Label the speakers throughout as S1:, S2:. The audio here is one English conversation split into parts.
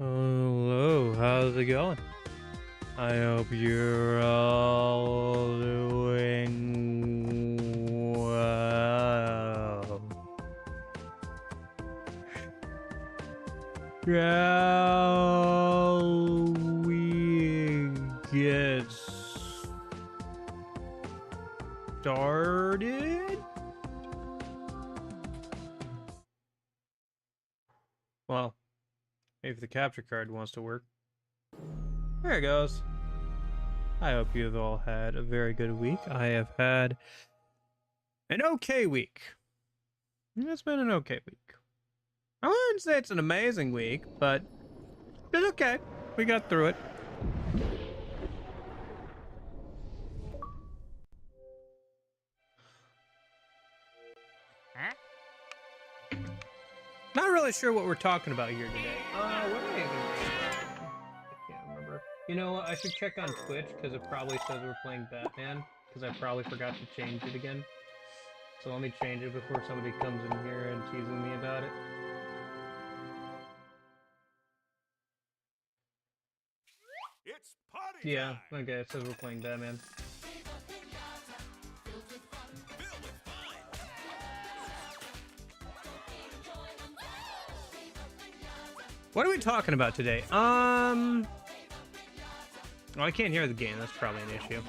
S1: Hello, how's it going? I hope you're all doing well. Shall we get started? Well, if the capture card wants to work. There it goes. I hope you've all had a very good week. I have had an okay week. It's been an okay week. I wouldn't say it's an amazing week, but it's okay. We got through it. Not really sure what we're talking about here today. What am I even I can't remember. You know what? I should check on Twitch because it probably says we're playing Batman because I probably forgot to change it again. So let me change it before somebody comes in here and teasing me about it.
S2: It's party
S1: Yeah,
S2: time.
S1: okay, it says we're playing Batman. What are we talking about today? Oh, I can't hear the game. That's probably an issue.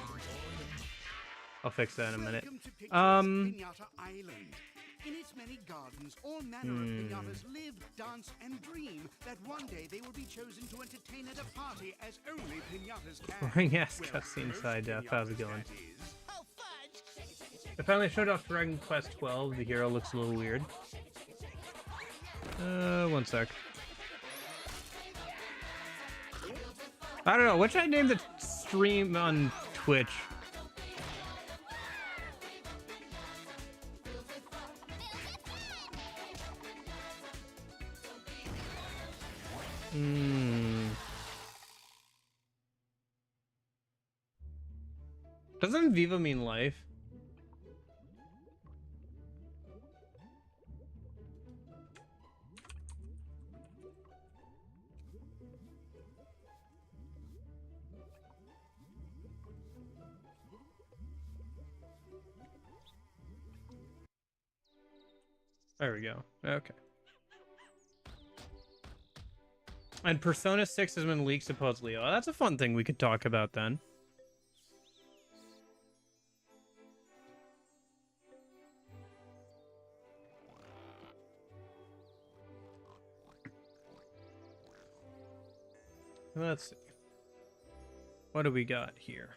S1: I'll fix that in a minute.
S2: Pinata Island. In its many gardens, all manner of pinatas live, dance, and dream that one day they will be chosen to entertain at a party as only pinatas can.
S1: Boring ass
S2: Well,
S1: cutscene
S2: most
S1: side. How's it
S2: pinatas,
S1: going?
S2: that is.
S1: I finally showed off Dragon Quest 12. The hero looks a little weird. One sec. I don't know. What should I name the stream on Twitch? Doesn't Viva mean life? There we go. Okay. And Persona 6 has been leaked supposedly. Oh, that's a fun thing we could talk about then. Let's see. What do we got here?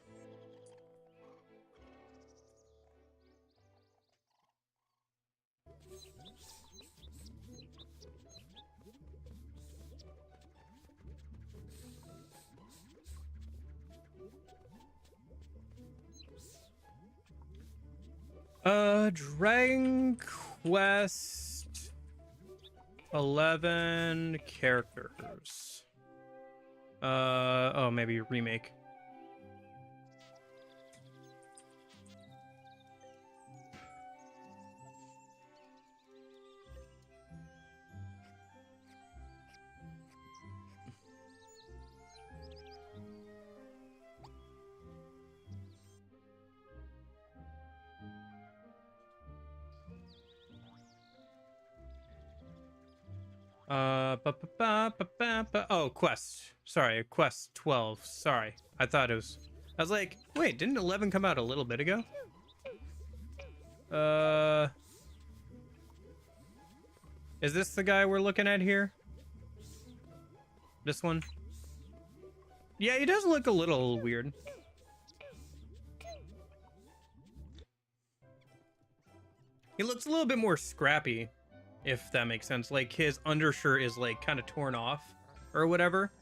S1: Dragon Quest 11 characters. Oh, maybe a remake. Oh, Quest. Sorry, Quest 12. Sorry. I thought it was... I was like, wait, didn't 11 come out a little bit ago? Is this the guy we're looking at here? This one? Yeah, he does look a little weird. He looks a little bit more scrappy, if that makes sense. Like, his undershirt is, like, kind of torn off or whatever.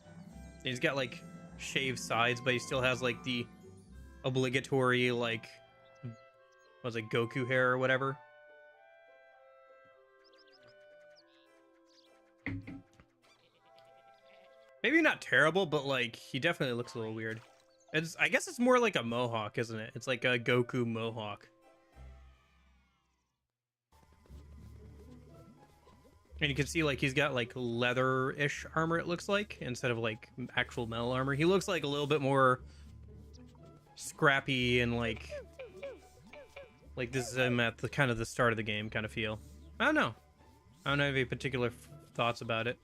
S1: He's got, like, shaved sides, but he still has, like, the obligatory, like, what was it, Goku hair or whatever. Maybe not terrible, but, like, he definitely looks a little weird. I guess it's more like a mohawk, isn't it? It's like a Goku mohawk. And you can see like he's got like leather-ish armor, it looks like, instead of like actual metal armor. He looks like a little bit more scrappy and like this is him at the kind of the start of the game kind of feel. I don't know. I don't have any particular thoughts about it.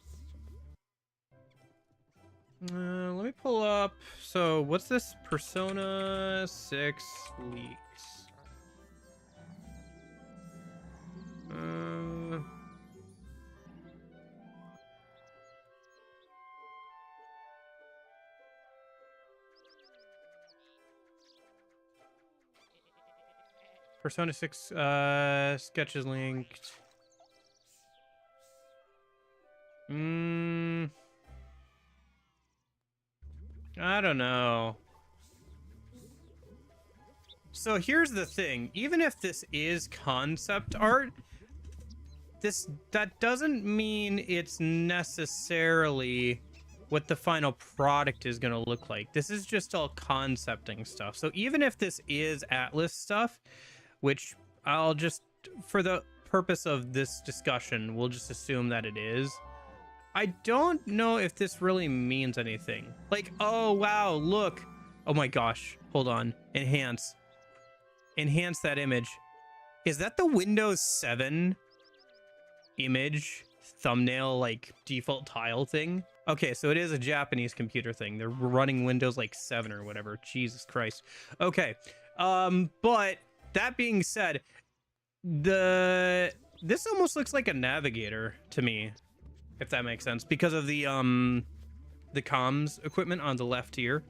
S1: Let me pull up. So what's this? Persona 6 leaks. Persona 6 sketches linked. I don't know. So here's the thing. Even if this is concept art, that doesn't mean it's necessarily what the final product is going to look like. This is just all concepting stuff. So even if this is Atlus stuff, which I'll just, for the purpose of this discussion, we'll just assume that it is. I don't know if this really means anything. Like, oh, wow, look. Oh my gosh. Hold on. Enhance. Enhance that image. Is that the Windows 7 image thumbnail, like, default tile thing? Okay, so it is a Japanese computer thing. They're running Windows, like, 7 or whatever. Jesus Christ. Okay. But that being said, this almost looks like a navigator to me, if that makes sense, because of the comms equipment on the left here.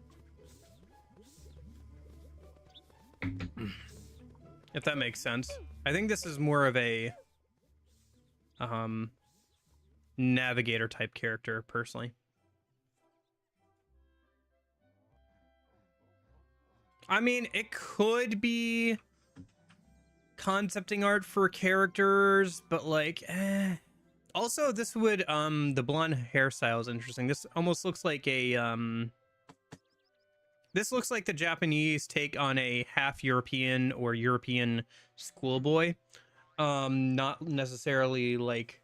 S1: If that makes sense. I think this is more of a navigator type character, personally. I mean, it could be concepting art for characters, but like, Also, this would, the blonde hairstyle is interesting. This almost looks like a, this looks like the Japanese take on a half European or European schoolboy. Not necessarily like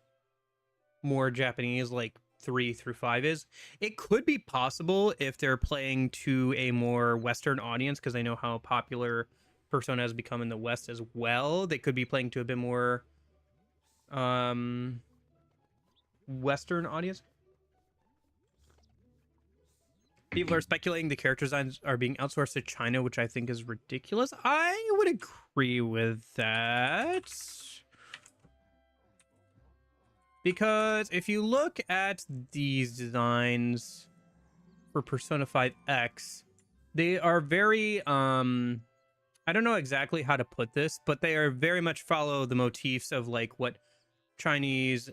S1: more Japanese like 3 through 5 is. It could be possible if they're playing to a more Western audience, because I know how popular Persona has become in the West as well. They could be playing to a bit more, Western audience. People are speculating the character designs are being outsourced to China, which I think is ridiculous. I would agree with that. Because if you look at these designs for Persona 5X, they are very, I don't know exactly how to put this, but they are very much follow the motifs of like what Chinese,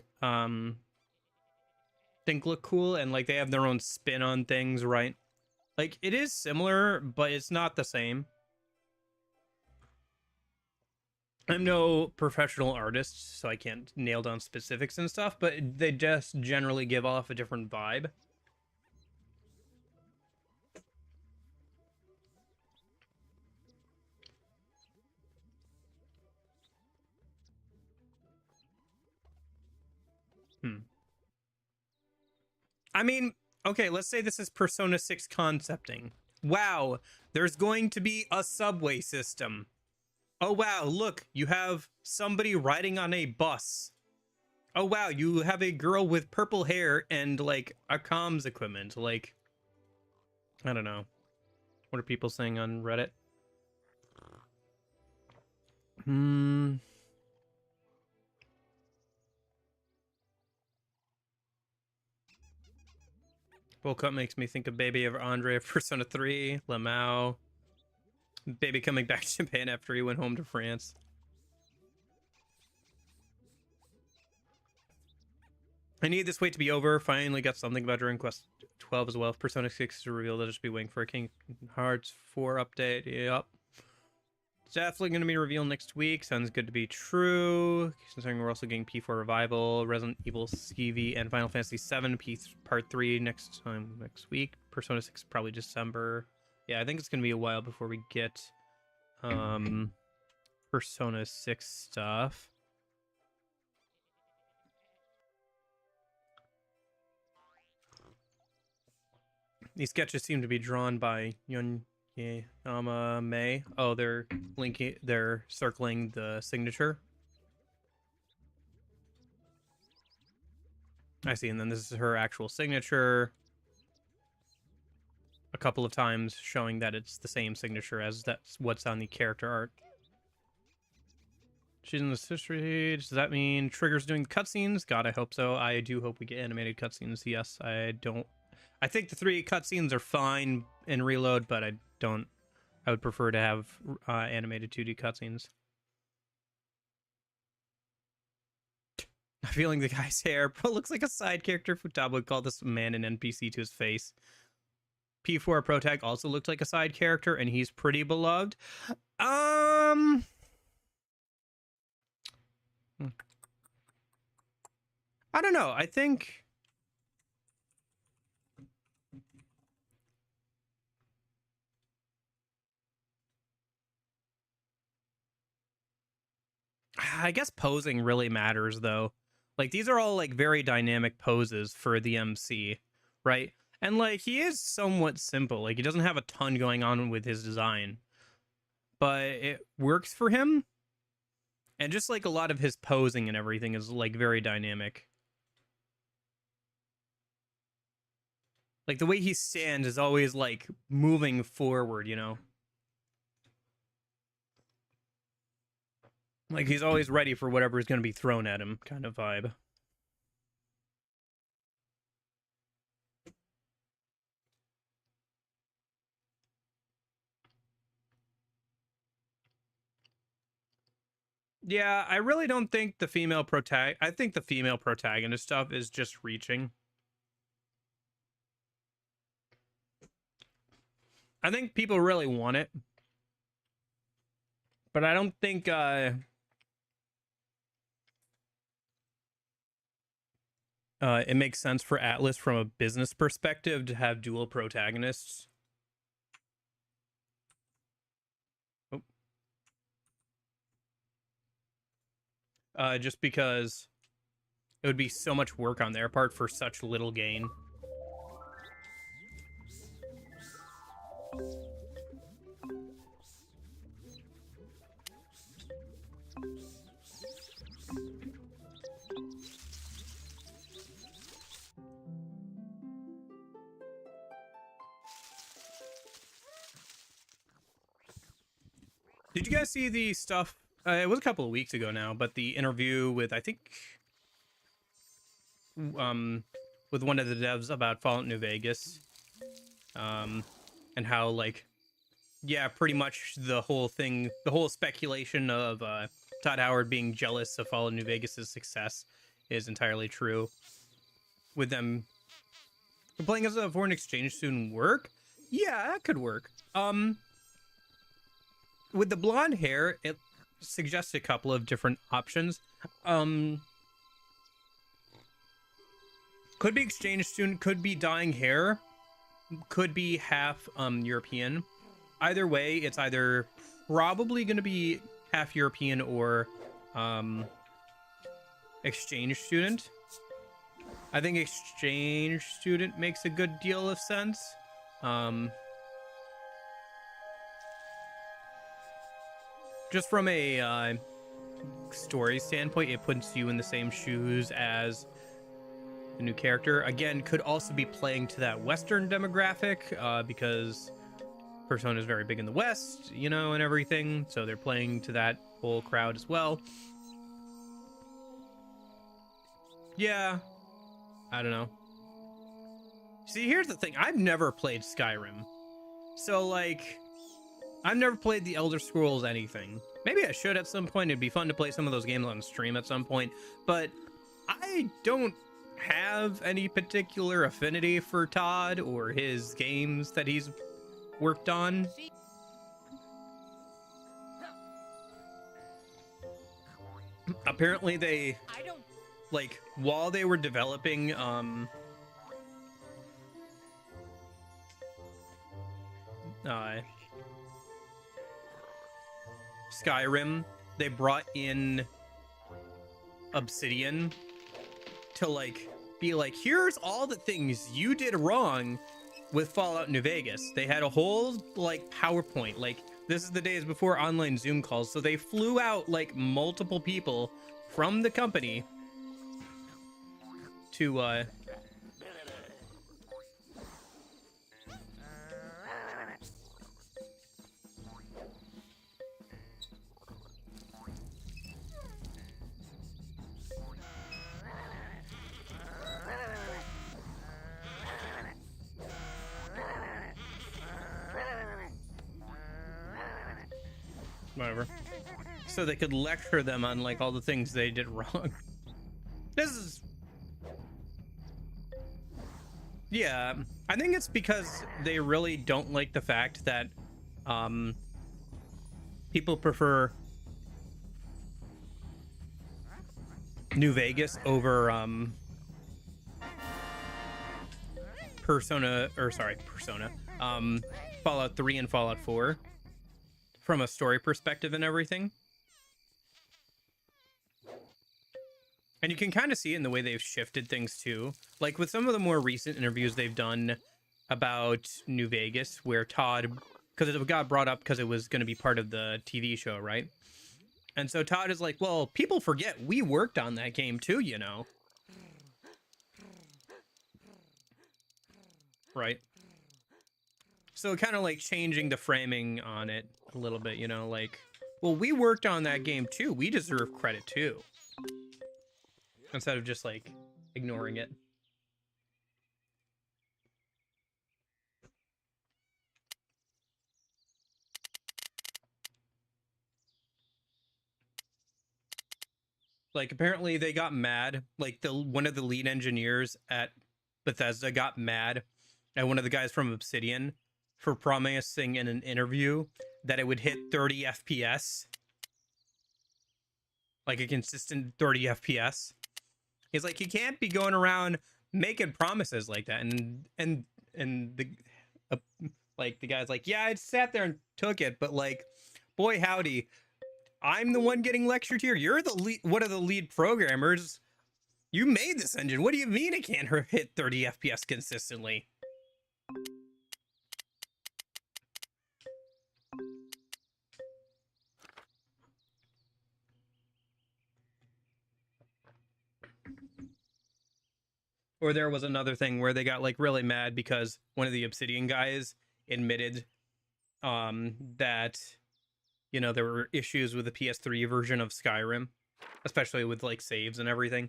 S1: think look cool, and like they have their own spin on things, right? Like it is similar, but it's not the same. I'm no professional artist, so I can't nail down specifics and stuff, but they just generally give off a different vibe. I mean, okay, let's say this is Persona 6 concepting. Wow, there's going to be a subway system. Oh wow, look, you have somebody riding on a bus. Oh wow, you have a girl with purple hair and like a comms equipment. Like, I don't know. What are people saying on Reddit? World Cup makes me think of Baby of Andre of Persona 3, Lamau. Baby coming back to Japan after he went home to France. I need this wait to be over. Finally got something about Dragon Quest 12 as well. If Persona 6 is revealed, I'll just be waiting for a King Hearts 4 update. Yep. It's definitely going to be revealed next week. Sounds good to be true. Considering we're also getting P4 Revival, Resident Evil CV, and Final Fantasy 7 Part 3 next week. Persona 6 probably December. Yeah, I think it's going to be a while before we get Persona 6 stuff. These sketches seem to be drawn by Yunyama May. Oh, they're circling the signature. I see, and then this is her actual signature. A couple of times showing that it's the same signature as that's what's on the character art. She's in this history. Does that mean Trigger's doing the cutscenes? God, I hope so. I do hope we get animated cutscenes. Yes, I think the 3 cutscenes are fine in Reload, but I would prefer to have animated 2D cutscenes. I'm feeling the guy's hair looks like a side character. Futaba would call this man an NPC to his face. P4 Protag also looked like a side character, and he's pretty beloved. I don't know. I think posing really matters, though. Like, these are all like very dynamic poses for the MC, right? And like, he is somewhat simple. Like, he doesn't have a ton going on with his design, but it works for him. And just like a lot of his posing and everything is like very dynamic. Like, the way he stands is always like moving forward, you know? Like, he's always ready for whatever is going to be thrown at him, kind of vibe. Yeah, I really don't think the female I think the female protagonist stuff is just reaching. I think people really want it. But I don't think it makes sense for Atlus from a business perspective to have dual protagonists. Just because it would be so much work on their part for such little gain. Did you guys see the stuff? It was a couple of weeks ago now, but the interview with, I think, with one of the devs about Fallout New Vegas, and how, like, yeah, pretty much the whole thing, the whole speculation of Todd Howard being jealous of Fallout New Vegas's success is entirely true. With them playing as a foreign exchange student work, yeah, that could work. With the blonde hair, it suggests a couple of different options. Could be exchange student, could be dyeing hair, could be half European. Either way, it's either probably going to be half European or exchange student. I think exchange student makes a good deal of sense. Just from a story standpoint, it puts you in the same shoes as the new character. Again, could also be playing to that Western demographic, because Persona is very big in the West, you know, and everything. So they're playing to that whole crowd as well. Yeah, I don't know. See, here's the thing. I've never played Skyrim. So, like, I've never played the Elder Scrolls anything. Maybe I should at some point. It'd be fun to play some of those games on stream at some point. But I don't have any particular affinity for Todd or his games that he's worked on. Apparently they, like, while they were developing Skyrim, they brought in Obsidian to, like, be like, here's all the things you did wrong with Fallout New Vegas. They had a whole like PowerPoint. Like, this is the days before online Zoom calls, so they flew out like multiple people from the company to whatever, so they could lecture them on like all the things they did wrong. This is, yeah, I think it's because they really don't like the fact that people prefer New Vegas over Fallout 3 and Fallout 4 from a story perspective and everything. And you can kind of see it in the way they've shifted things too. Like with some of the more recent interviews they've done about New Vegas, where Todd, because it got brought up because it was going to be part of the TV show, right? And so Todd is like, well, people forget we worked on that game too, you know? Right? So kind of like changing the framing on it a little bit, you know, like, well, we worked on that game too. We deserve credit too. Instead of just like ignoring it. Like apparently they got mad, like one of the lead engineers at Bethesda got mad at one of the guys from Obsidian for promising in an interview that it would hit 30 FPS. Like a consistent 30 FPS. He's like, you can't be going around making promises like that. And the like the guy's like, yeah, I sat there and took it, but like, boy howdy, I'm the one getting lectured here. You're the lead, one of the lead programmers. You made this engine. What do you mean it can't hit 30 FPS consistently? Or there was another thing where they got like really mad because one of the Obsidian guys admitted that, you know, there were issues with the PS3 version of Skyrim, especially with like saves and everything.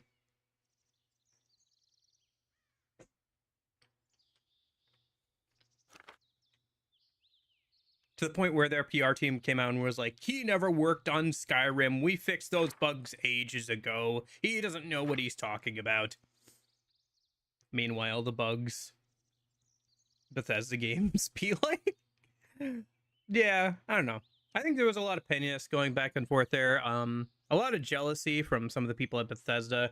S1: To the point where their PR team came out and was like, he never worked on Skyrim. We fixed those bugs ages ago. He doesn't know what he's talking about. Meanwhile, the bugs Bethesda games be like, yeah, I don't know. I think there was a lot of pettiness going back and forth there. A lot of jealousy from some of the people at Bethesda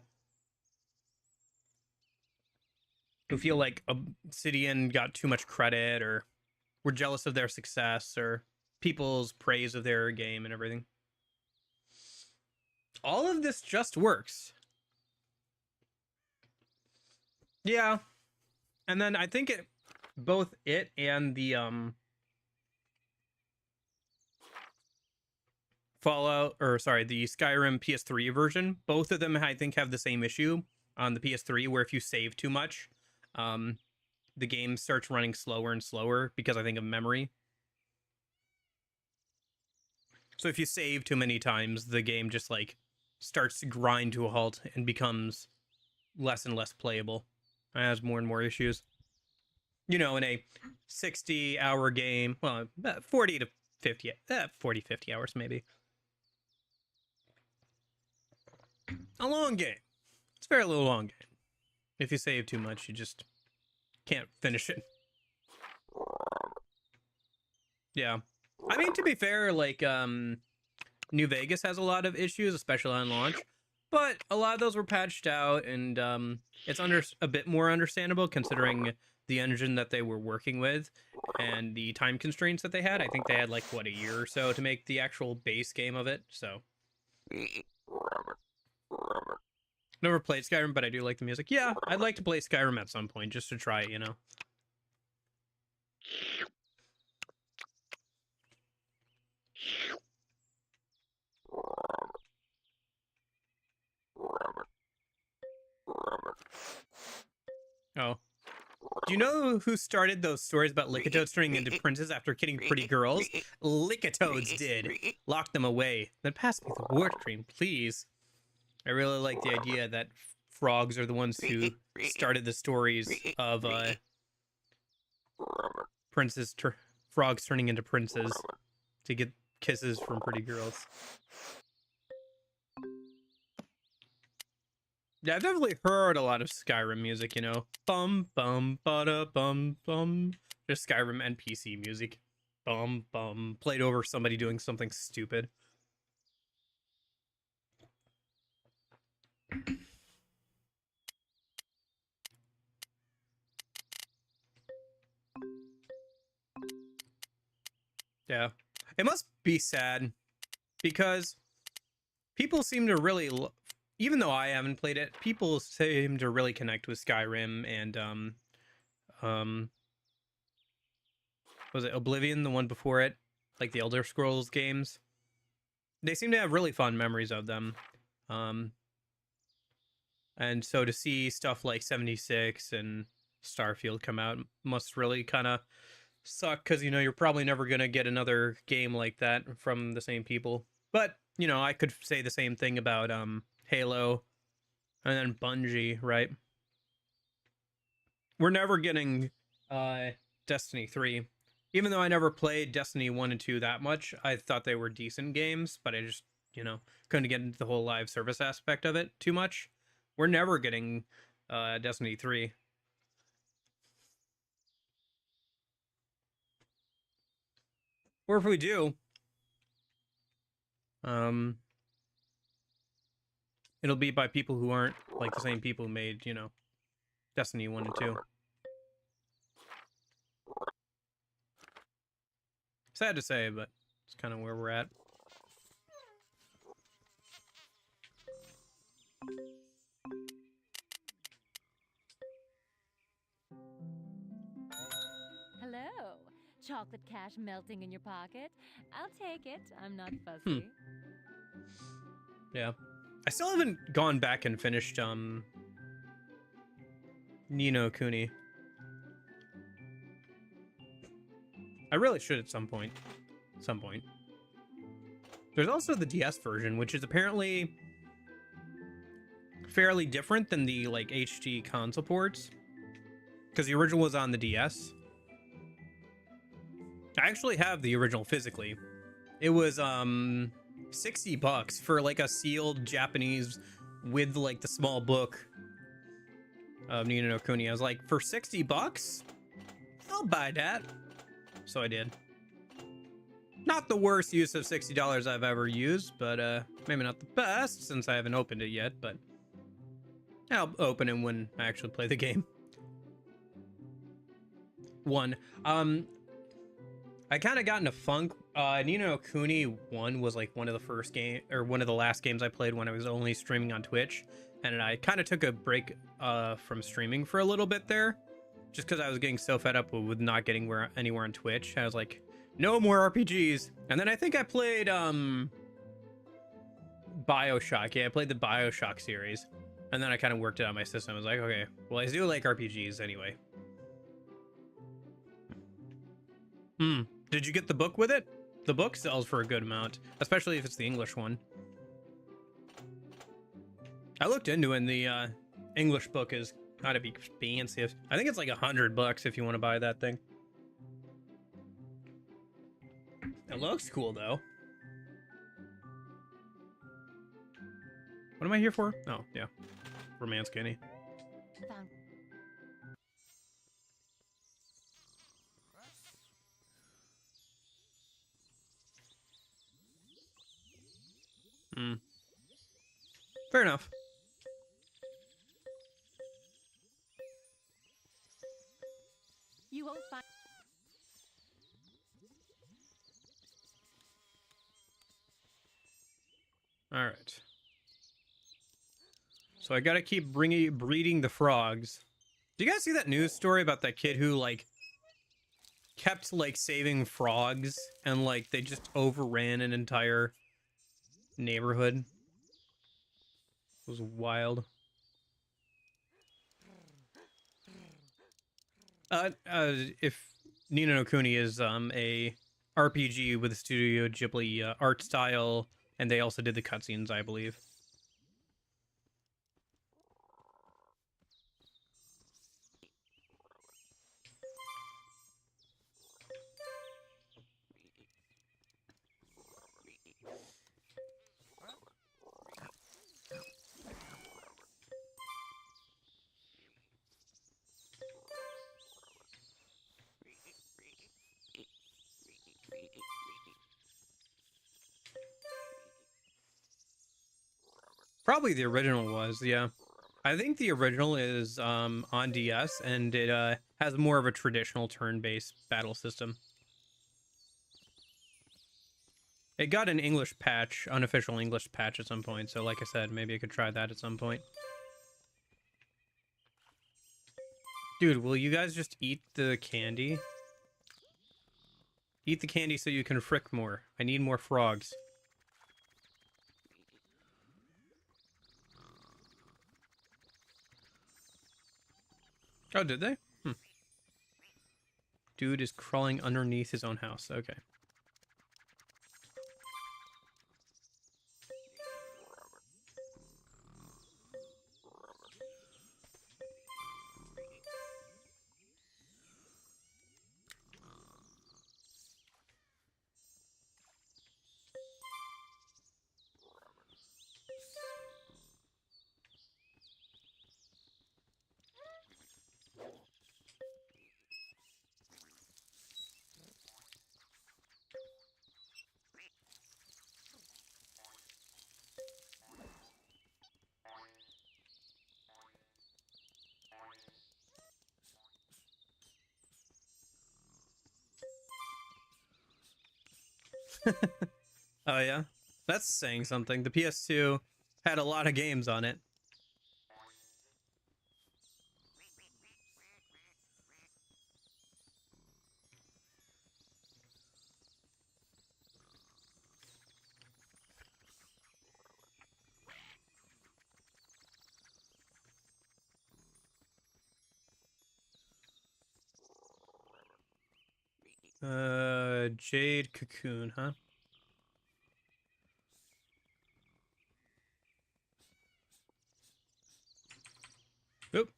S1: who feel like Obsidian got too much credit or were jealous of their success or people's praise of their game and everything. All of this just works. Yeah. And then I think both it and the the Skyrim PS3 version, both of them I think have the same issue on the PS3 where if you save too much, the game starts running slower and slower because I think of memory. So if you save too many times, the game just like starts to grind to a halt and becomes less and less playable. It has more and more issues. You know, in a 60-hour game, well, 40 to 50, 40, 50 hours maybe. A long game. It's a very little long game. If you save too much, you just can't finish it. Yeah. I mean, to be fair, like, New Vegas has a lot of issues, especially on launch. But a lot of those were patched out, and it's a bit more understandable considering the engine that they were working with and the time constraints that they had. I think they had like, what, a year or so to make the actual base game of it, so. Never played Skyrim, but I do like the music. Yeah, I'd like to play Skyrim at some point just to try it, you know. Oh. Do you know who started those stories about Lickatoads turning into princes after getting pretty girls? Lickatoads did. Lock them away. Then pass me the whipped cream, please. I really like the idea that frogs are the ones who started the stories of frogs turning into princes to get kisses from pretty girls. Yeah, I've definitely heard a lot of Skyrim music, you know. Bum bum bada bum bum. Just Skyrim NPC music. Bum bum. Played over somebody doing something stupid. Yeah. It must be sad because people seem to really even though I haven't played it, people seem to really connect with Skyrim and was it Oblivion, the one before it, like the Elder Scrolls games? They seem to have really fun memories of them. And so to see stuff like 76 and Starfield come out must really kind of suck, because you know you're probably never going to get another game like that from the same people. But you know, I could say the same thing about Halo and then Bungie, right? We're never getting Destiny 3. Even though I never played Destiny 1 and 2 that much, I thought they were decent games, but I just, you know, couldn't get into the whole live service aspect of it too much. We're never getting Destiny 3. Or if we do, it'll be by people who aren't like the same people who made, you know, Destiny 1 and 2. Sad to say, but it's kind of where we're at.
S3: Hello. Chocolate cash melting in your pocket? I'll take it. I'm not fussy.
S1: Yeah. I still haven't gone back and finished Ni no Kuni. I really should at some point. There's also the DS version, which is apparently fairly different than the like HD console ports, because the original was on the DS. I actually have the original physically. It was $60 for like a sealed Japanese with like the small book of Ni no Kuni. I was like, for $60, I'll buy that. So I did. Not the worst use of $60 I've ever used, but maybe not the best since I haven't opened it yet, but I'll open it when I actually play the game. I kind of got in a funk. Ni no Kuni 1 was like one of the last games I played when I was only streaming on Twitch, and I kind of took a break from streaming for a little bit there, just because I was getting so fed up with not getting anywhere on Twitch. I was like, no more RPGs. And then I think I played BioShock. Yeah, I played the BioShock series, and then I kind of worked it on my system. I was like, okay, well, I do like RPGs anyway. Did you get the book with it? The book sells for a good amount, especially if it's the English one. I looked into it, and the English book is gotta be fancy. I think it's like $100 if you want to buy that thing. It looks cool though. What am I here for? Oh yeah, Romance Kenny. Fair enough.
S3: You won't find.
S1: All right. So I gotta keep breeding the frogs. Do you guys see that news story about that kid who like kept like saving frogs and like they just overran an entire neighborhood. It was wild. If Ni no Kuni is a RPG with Studio Ghibli art style, and they also did the cutscenes, I believe. Probably the original was, yeah. I think the original is on DS, and it has more of a traditional turn-based battle system. It got an English patch, unofficial English patch at some point, so like I said, maybe I could try that at some point. Dude, will you guys just eat the candy? Eat the candy so you can frick more. I need more frogs. Oh, did they? Dude is crawling underneath his own house. Okay. Oh yeah, that's saying something. The PS2 had a lot of games on it. Jade Cocoon, huh? Oop.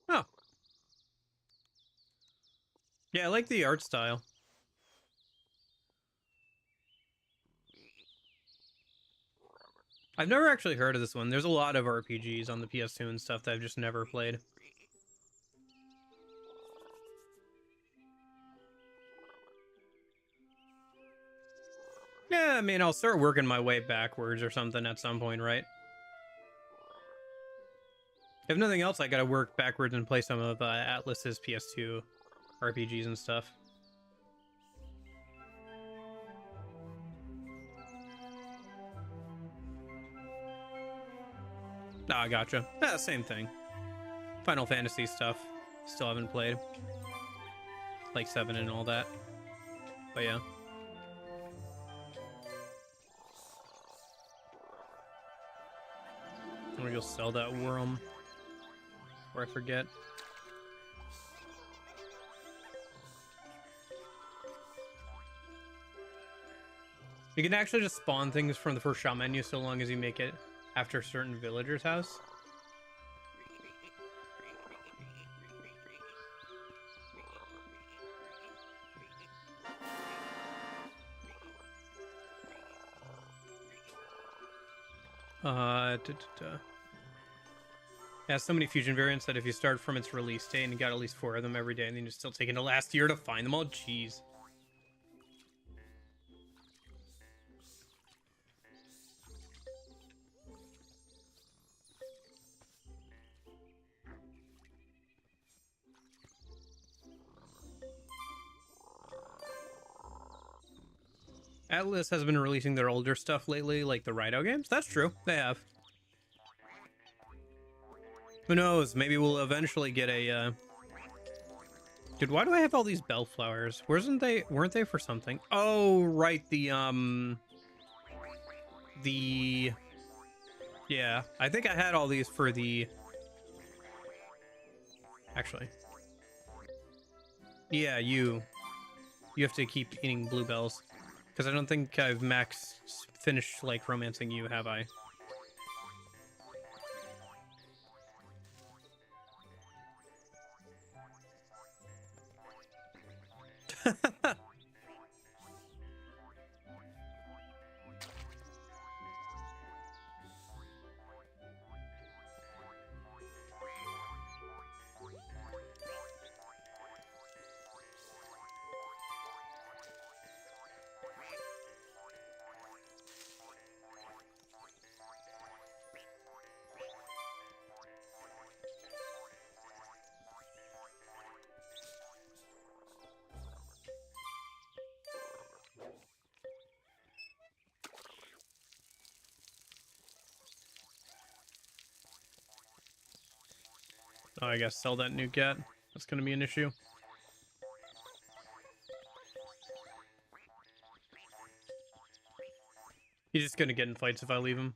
S1: Oh. Yeah, I like the art style. I've never actually heard of this one. There's a lot of RPGs on the PS2 and stuff that I've just never played. Yeah, I mean, I'll start working my way backwards or something at some point, right? If nothing else, I gotta work backwards and play some of Atlus's PS2 RPGs and stuff. Ah, gotcha. Yeah, same thing. Final Fantasy stuff. Still haven't played. Like 7 and all that. But yeah. Or you'll sell that worm. Or I forget. You can actually just spawn things from the first shop menu so long as you make it after a certain villager's house. Yeah, so many fusion variants that if you start from its release date and you got at least 4 of them every day, and then you're still taking the last year to find them all, jeez. Atlas has been releasing their older stuff lately, like the Rhino games. That's true. They have. Who knows? Maybe we'll eventually get a, Dude, why do I have all these bellflowers? Weren't they for something? Oh, right, yeah, I think I had all these for the... Actually. Yeah, you have to keep eating bluebells. Because I don't think I've finished, like, romancing you, have I? Oh, I guess sell that new cat. That's gonna be an issue. He's just gonna get in fights if I leave him.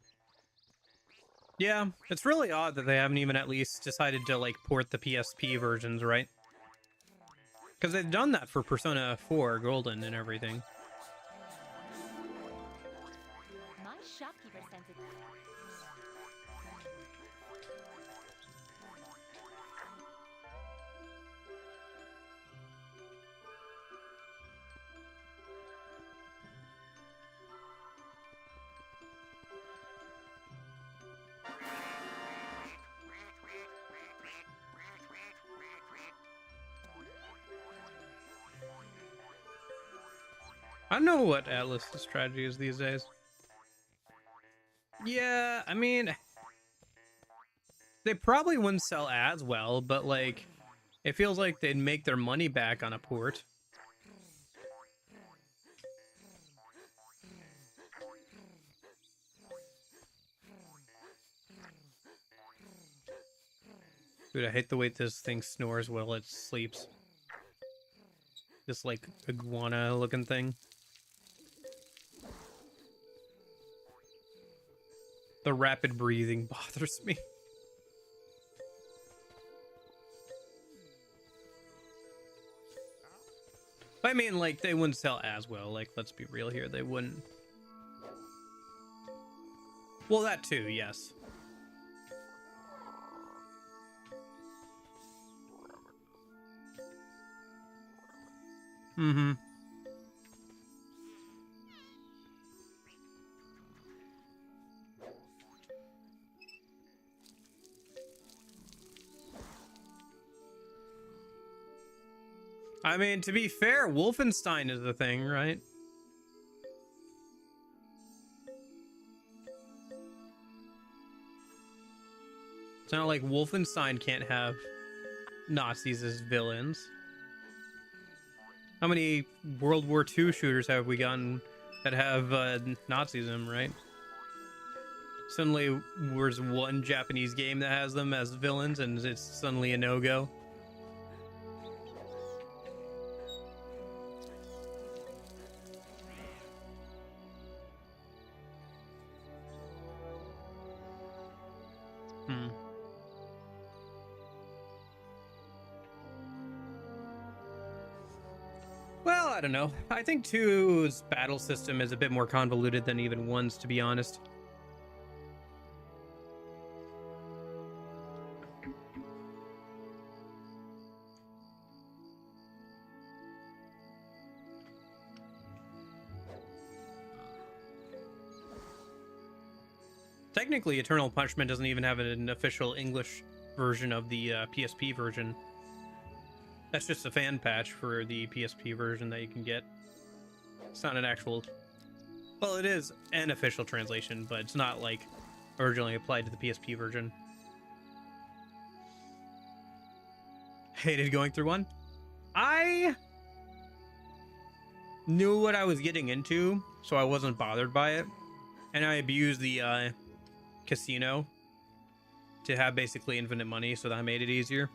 S1: Yeah, it's really odd that they haven't even at least decided to, like, port the PSP versions, right? Because they've done that for Persona 4 Golden and everything.
S3: My shopkeeper sent it.
S1: I don't know what Atlas' strategy is these days. Yeah, I mean, they probably wouldn't sell as well, but, like, it feels like they'd make their money back on a port. Dude, I hate the way this thing snores while it sleeps. This, like, iguana-looking thing. The rapid breathing bothers me. I mean, like, they wouldn't sell as well. Like, let's be real here. They wouldn't. Well, that too, yes. Mm-hmm. I mean, to be fair, Wolfenstein is the thing, right? It's not like Wolfenstein can't have Nazis as villains. How many World War II shooters have we gotten that have Nazis in them, right? Suddenly, there's one Japanese game that has them as villains, and it's suddenly a no-go. Well, I don't know. I think 2's battle system is a bit more convoluted than even 1's, to be honest. Technically, Eternal Punishment doesn't even have an official English version of the PSP version. That's just a fan patch for the PSP version that you can get. It's not an actual... Well, it is an official translation, but it's not, like, originally applied to the PSP version. Hated going through one. knew what I was getting into, so I wasn't bothered by it. And I abused the casino to have basically infinite money, so that made it easier.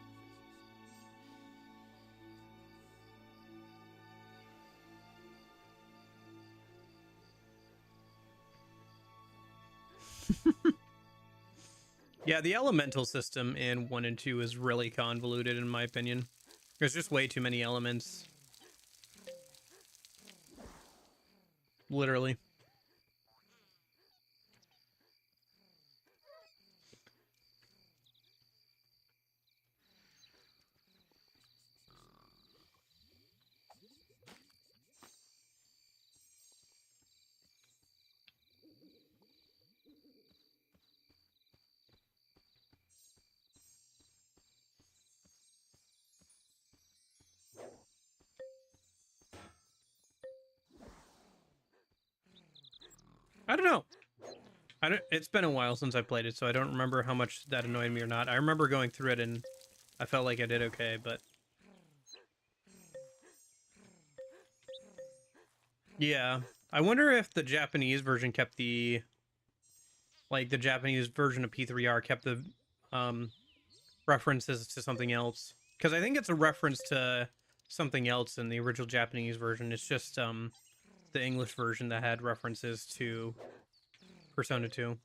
S1: Yeah, the elemental system in 1 and 2 is really convoluted in my opinion. There's just way too many elements. Literally. I don't know. It's been a while since I played it, so I don't remember how much that annoyed me or not. I remember going through it and I felt like I did okay, but yeah. I wonder if the Japanese version kept the Japanese version of P3R kept the references to something else. Because I think it's a reference to something else in the original Japanese version. It's just the English version that had references to Persona 2.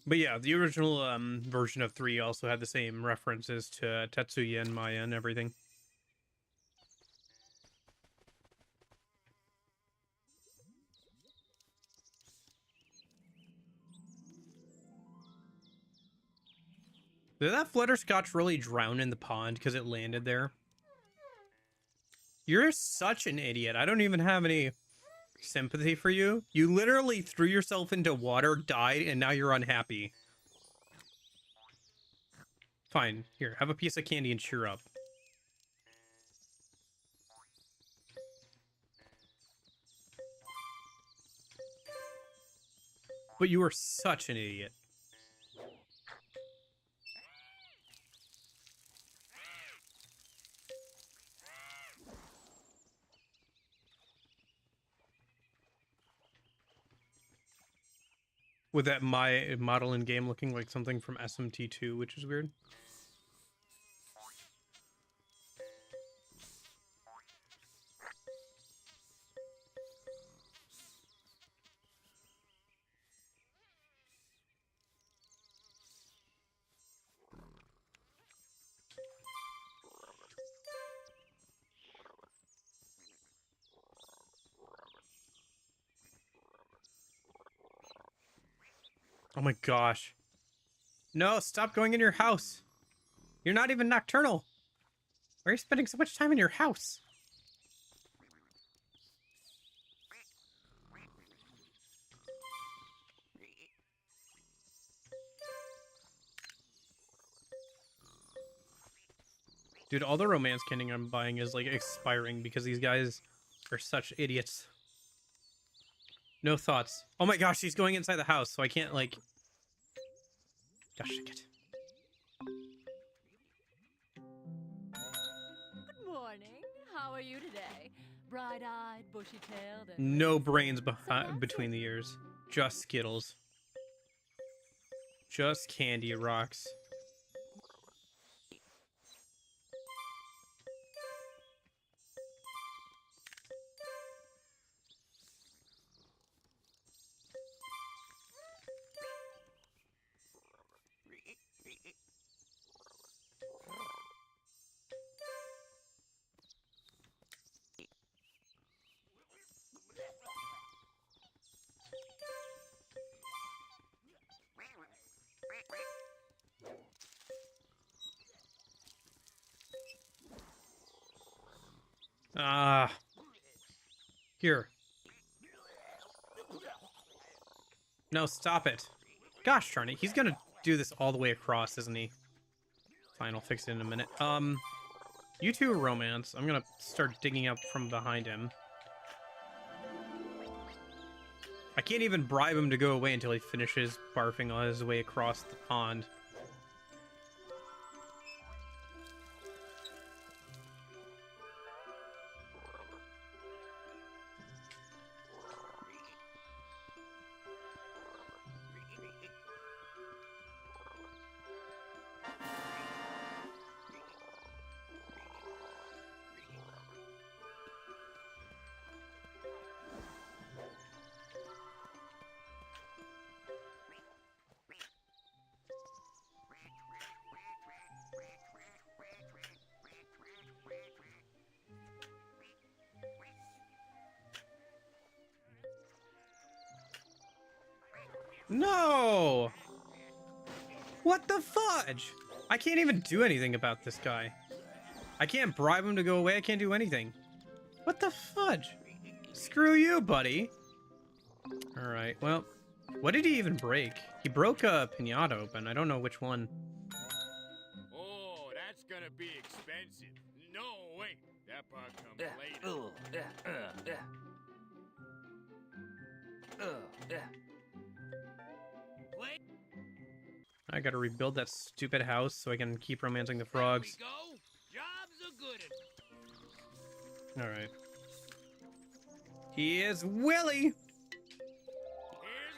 S1: But yeah, the original version of 3 also had the same references to Tetsuya and Maya and everything. Did that Flutterscotch really drown in the pond because it landed there? You're such an idiot. I don't even have any sympathy for you. You literally threw yourself into water, died, and now you're unhappy. Fine. Here, have a piece of candy and cheer up. But you are such an idiot. With that my model in game looking like something from SMT2, which is weird. Oh my gosh. No, stop going in your house. You're not even nocturnal. Why are you spending so much time in your house? Dude, all the romance candy I'm buying is like expiring because these guys are such idiots. No thoughts. Oh my gosh, he's going inside the house, so I can't like... Gosh, dang it.
S3: Good morning. How are you today? Bright-eyed, bushy-tailed, and
S1: No brains between the ears. Just Skittles. Just candy rocks. Ah. Here. No, stop it. Gosh darn it. He's gonna do this all the way across, isn't he? Fine, I'll fix it in a minute. You two romance. I'm gonna start digging up from behind him. I can't even bribe him to go away until he finishes barfing on his way across the pond. No! What the fudge? I can't even do anything about this guy. I can't bribe him to go away. I can't do anything. What the fudge? Screw you, buddy. Alright, well, what did he even break? He broke a pinata open. I don't know which one.
S4: Oh, that's gonna be expensive. No, wait. That part comes later.
S1: I gotta rebuild that stupid house so I can keep romancing the frogs.
S4: There we go. Job's a good.
S1: Alright. Here's Willie!
S4: Here's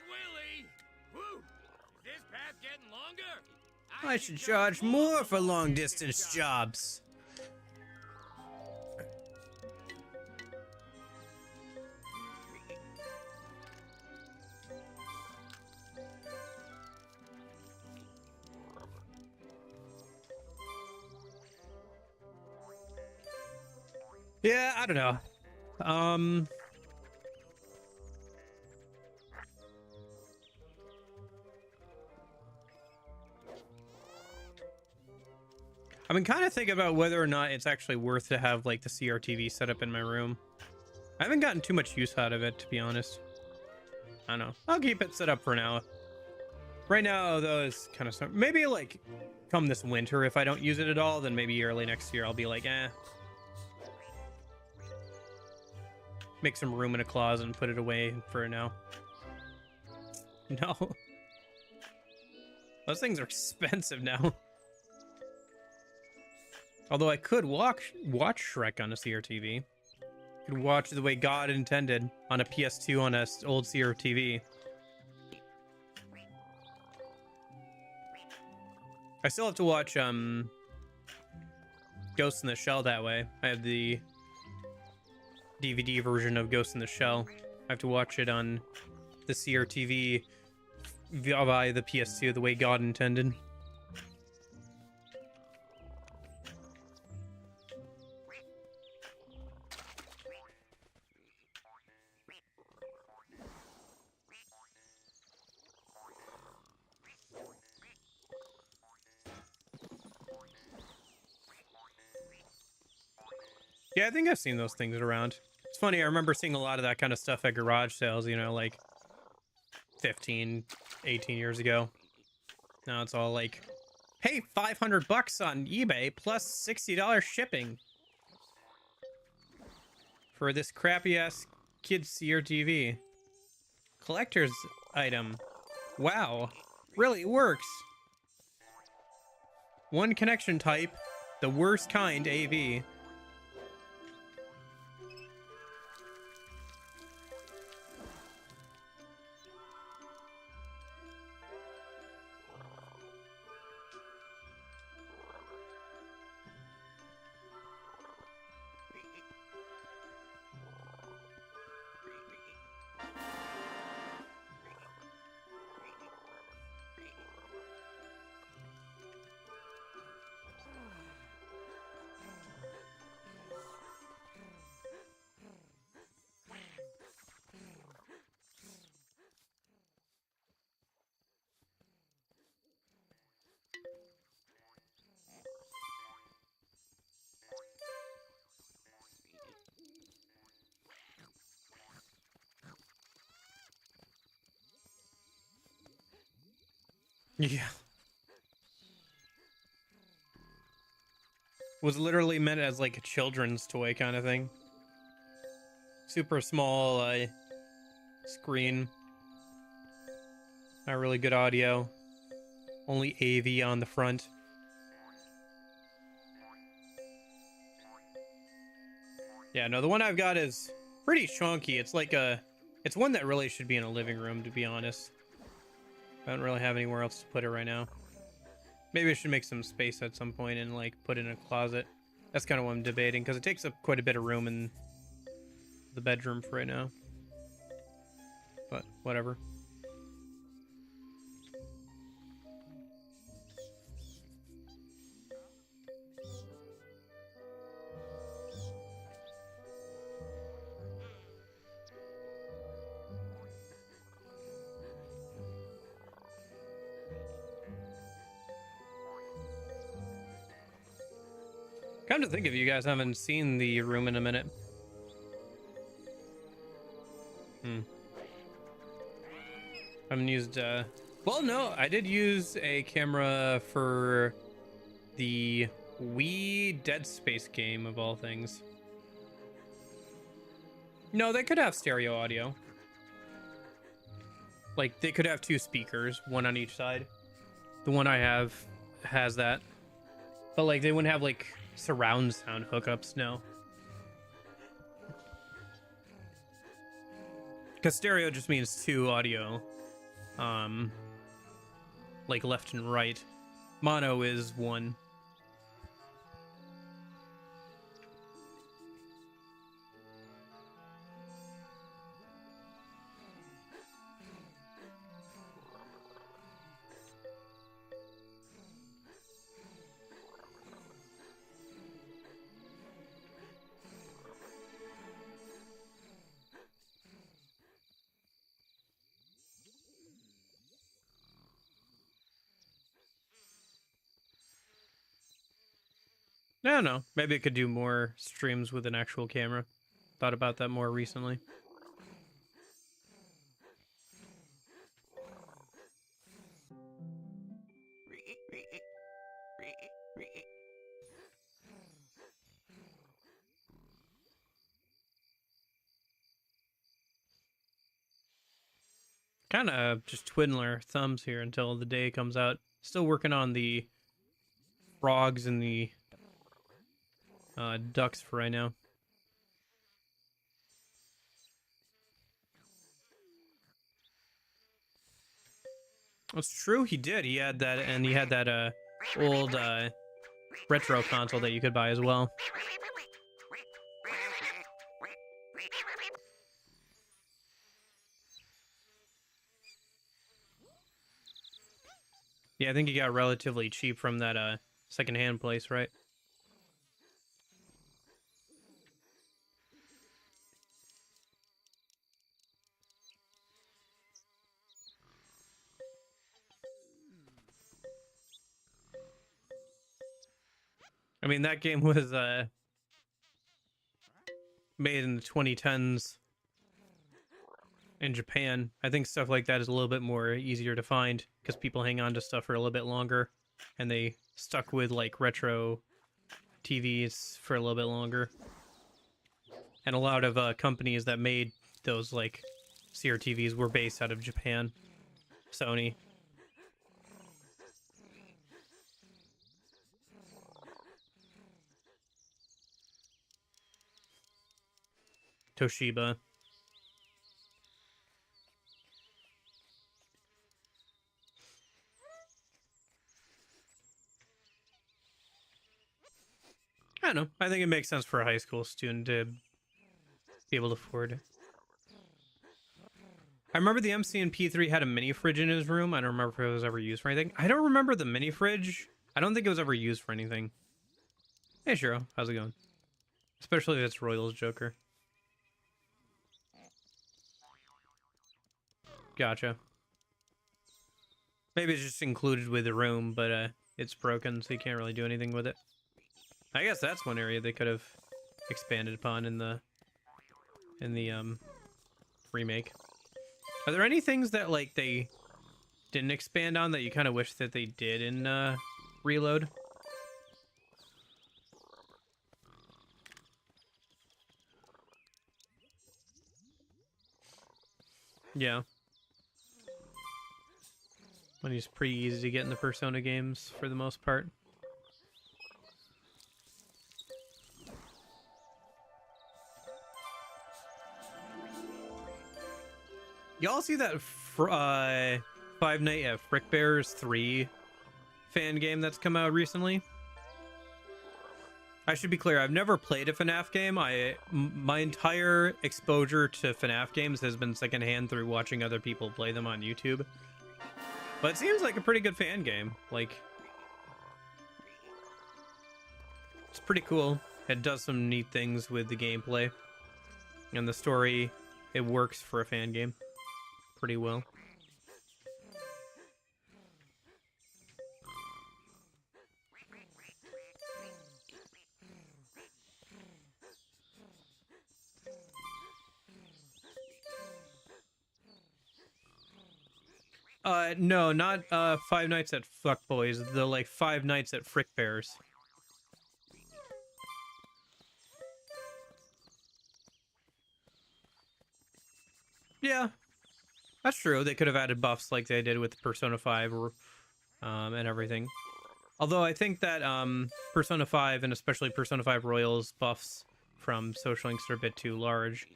S4: Willie. Woo! Is this path getting longer?
S1: I should charge more for long distance jobs. Yeah, I don't know. I've been kind of thinking about whether or not it's actually worth to have like the CRTV set up in my room. I haven't gotten too much use out of it, to be honest. I don't know. I'll keep it set up for now. Right now, though, is kind of stuff. Maybe like come this winter, if I don't use it at all, then maybe early next year I'll be like, eh. Make some room in a closet and put it away for now. No. Those things are expensive now. Although I could watch Shrek on a CRTV. Could watch The Way God Intended on a PS2 on a old CRTV. I still have to watch Ghost in the Shell that way. I have the DVD version of Ghost in the Shell. I have to watch it on the CRTV via the PS2, The Way God Intended. Yeah, I think I've seen those things around. It's funny, I remember seeing a lot of that kind of stuff at garage sales, you know, like 15, 18 years ago. Now it's all like, hey, $500 on eBay plus $60 shipping for this crappy ass kid CRTV. Collector's item. Wow, really works. One connection type, the worst kind AV. Yeah. Was literally meant as like a children's toy kind of thing. Super small screen. Not really good audio. Only AV on the front. Yeah, no, the one I've got is pretty chunky. It's like it's one that really should be in a living room, to be honest. I don't really have anywhere else to put it right now. Maybe I should make some space at some point and like put it in a closet. That's kind of what I'm debating, because it takes up quite a bit of room in the bedroom for right now. But whatever. Come to think of it, you guys haven't seen the room in a minute. I haven't used, well, no, I did use a camera for the Wii Dead Space game, of all things. No, they could have stereo audio. Like, they could have 2 speakers, one on each side. The one I have has that. But, like, they wouldn't have, like, surround sound hookups, no. Because stereo just means 2 audio. Like left and right. Mono is 1. I don't know. Maybe I could do more streams with an actual camera. Thought about that more recently. Kind of just twiddling our thumbs here until the day comes out. Still working on the frogs and the ducks for right now. It's true, he did. He had that, and he had that old retro console that you could buy as well. Yeah, I think he got relatively cheap from that secondhand place, right? I mean, that game was made in the 2010s in Japan. I think stuff like that is a little bit more easier to find because people hang on to stuff for a little bit longer, and they stuck with like retro TVs for a little bit longer. And a lot of companies that made those like CRTVs were based out of Japan. Sony. Toshiba. I don't know. I think it makes sense for a high school student to be able to afford it. I remember the MCN-P3 had a mini fridge in his room. I don't remember if it was ever used for anything. I don't remember the mini fridge. I don't think it was ever used for anything. Hey, Shiro. How's it going? Especially if it's Royals Joker. Gotcha. Maybe it's just included with the room, but it's broken, so you can't really do anything with it. I guess that's one area they could have expanded upon in the remake. Are there any things that like they didn't expand on that you kind of wish that they did in Reload? Yeah. Money's pretty easy to get in the Persona games for the most part. Y'all see that Five Nights at Frick Bears 3 fan game that's come out recently? I should be clear, I've never played a FNAF game. My entire exposure to FNAF games has been secondhand through watching other people play them on YouTube. But it seems like a pretty good fan game. Like, it's pretty cool. It does some neat things with the gameplay. And the story, it works for a fan game pretty well. No, not Five Nights at Fuck Boys. The like Five Nights at Frick Bears. Yeah, that's true. They could have added buffs like they did with Persona 5 and everything. Although I think that Persona 5 and especially Persona 5 Royals buffs from Social Links are a bit too large.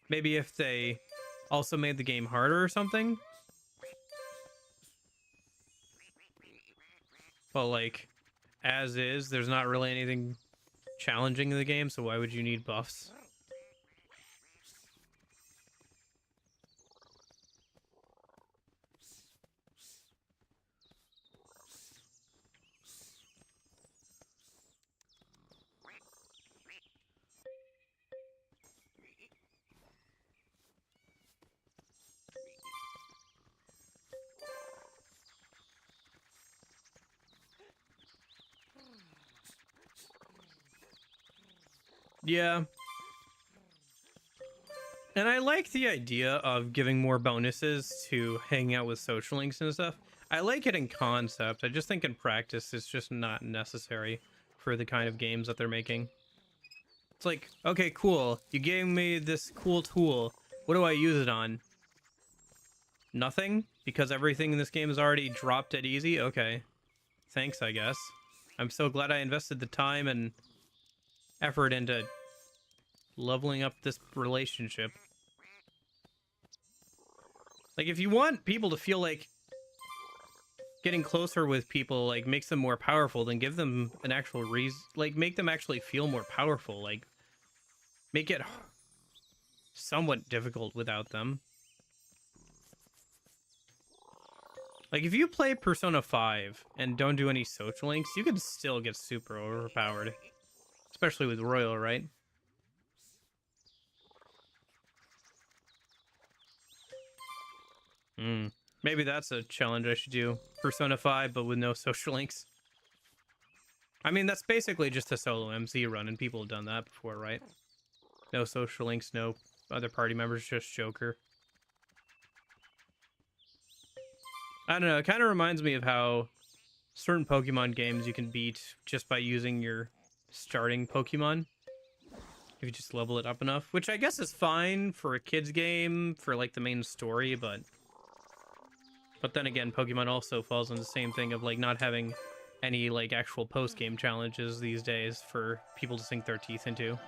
S1: Maybe if they also made the game harder or something. But like, as is, there's not really anything challenging in the game, so why would you need buffs? Yeah. And I like the idea of giving more bonuses to hanging out with social links and stuff. I like it in concept. I just think in practice it's just not necessary for the kind of games that they're making. It's like, okay, cool. You gave me this cool tool. What do I use it on? Nothing? Because everything in this game is already dropped at easy? Okay. Thanks, I guess. I'm so glad I invested the time and effort into leveling up this relationship. Like, if you want people to feel like getting closer with people like makes them more powerful, then give them an actual reason. Like, make them actually feel more powerful. Like, make it somewhat difficult without them. Like, if you play Persona 5 and don't do any social links, you can still get super overpowered. Especially with Royal, right? Maybe that's a challenge I should do. Persona 5, but with no social links. I mean, that's basically just a solo MC run, and people have done that before, right? No social links, no other party members, just Joker. I don't know, it kind of reminds me of how certain Pokemon games you can beat just by using your starting Pokemon. If you just level it up enough, which I guess is fine for a kid's game, for like the main story, but then again, Pokemon also falls in the same thing of like not having any like actual post-game challenges these days for people to sink their teeth into.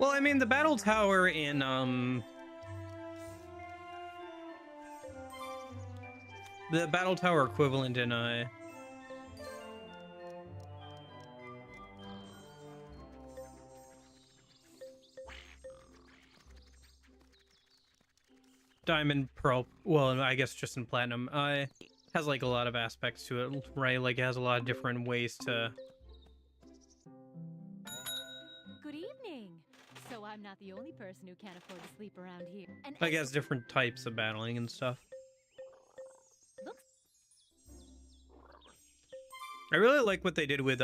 S1: Well, I mean, the battle tower in the battle tower equivalent in Diamond, Pearl, well, I guess just in Platinum, has like a lot of aspects to it, right? Like it has a lot of different ways to.
S3: Good evening. So I'm not the only person who can't afford to sleep around here. And
S1: I guess different types of battling and stuff.
S3: looks
S1: I really like what they did with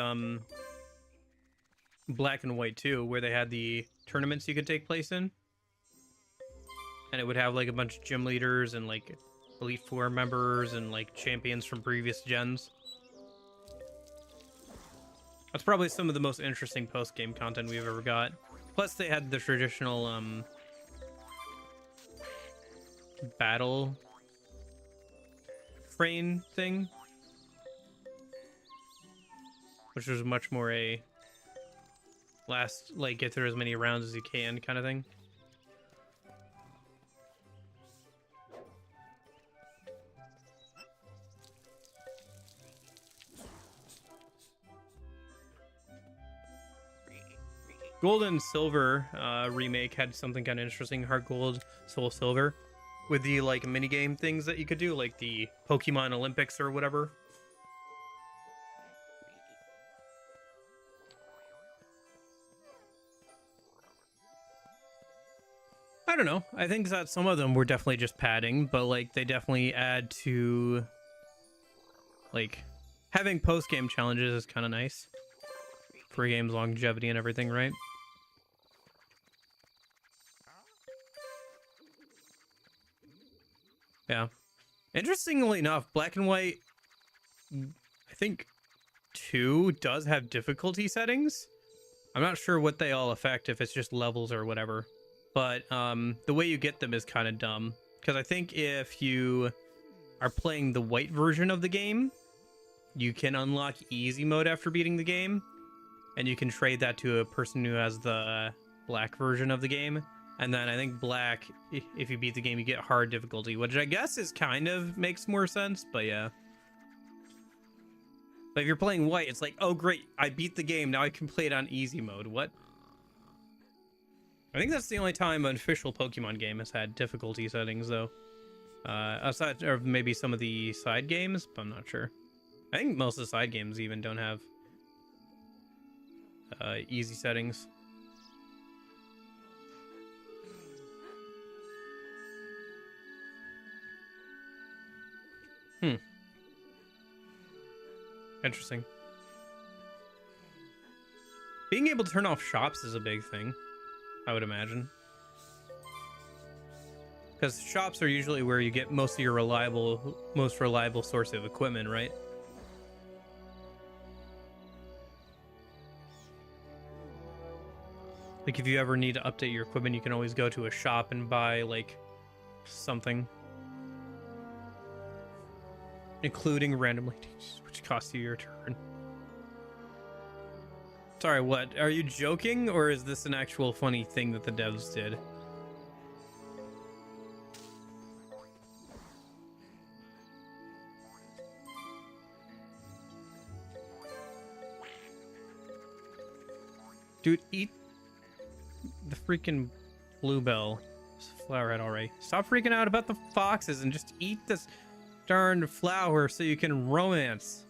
S1: Black and White too, where they had the tournaments you could take place in. And it would have like a bunch of gym leaders and like Elite Four members and like champions from previous gens. That's probably some of the most interesting post-game content we've ever got. Plus they had the traditional battle frame thing, which was much more a last, like, get through as many rounds as you can kind of thing. Gold and Silver remake had something kind of interesting. Heart Gold, Soul Silver, with the like minigame things that you could do, like the Pokemon Olympics or whatever. I don't know. I think that some of them were definitely just padding, but like they definitely add to like having post-game challenges is kind of nice for a game's longevity and everything, right? Yeah. Interestingly enough, Black and White, I think 2 does have difficulty settings. I'm not sure what they all affect, if it's just levels or whatever. But the way you get them is kind of dumb. Because I think if you are playing the white version of the game, you can unlock easy mode after beating the game. And you can trade that to a person who has the black version of the game. And then I think black, if you beat the game, you get hard difficulty, which I guess is kind of makes more sense, but yeah. But if you're playing white, it's like, oh great, I beat the game, now I can play it on easy mode. What? I think that's the only time an official Pokemon game has had difficulty settings, though. Outside of maybe some of the side games, but I'm not sure. I think most of the side games even don't have easy settings. Interesting. Being able to turn off shops is a big thing, I would imagine. Because shops are usually where you get most of your most reliable source of equipment, right? Like if you ever need to update your equipment, you can always go to a shop and buy like something. Including randomly, which costs you your turn. Sorry, what? Are you joking, or is this an actual funny thing that the devs did? Dude, eat the freaking bluebell. Flowerhead already. Stop freaking out about the foxes and just eat this darn flower so you can romance.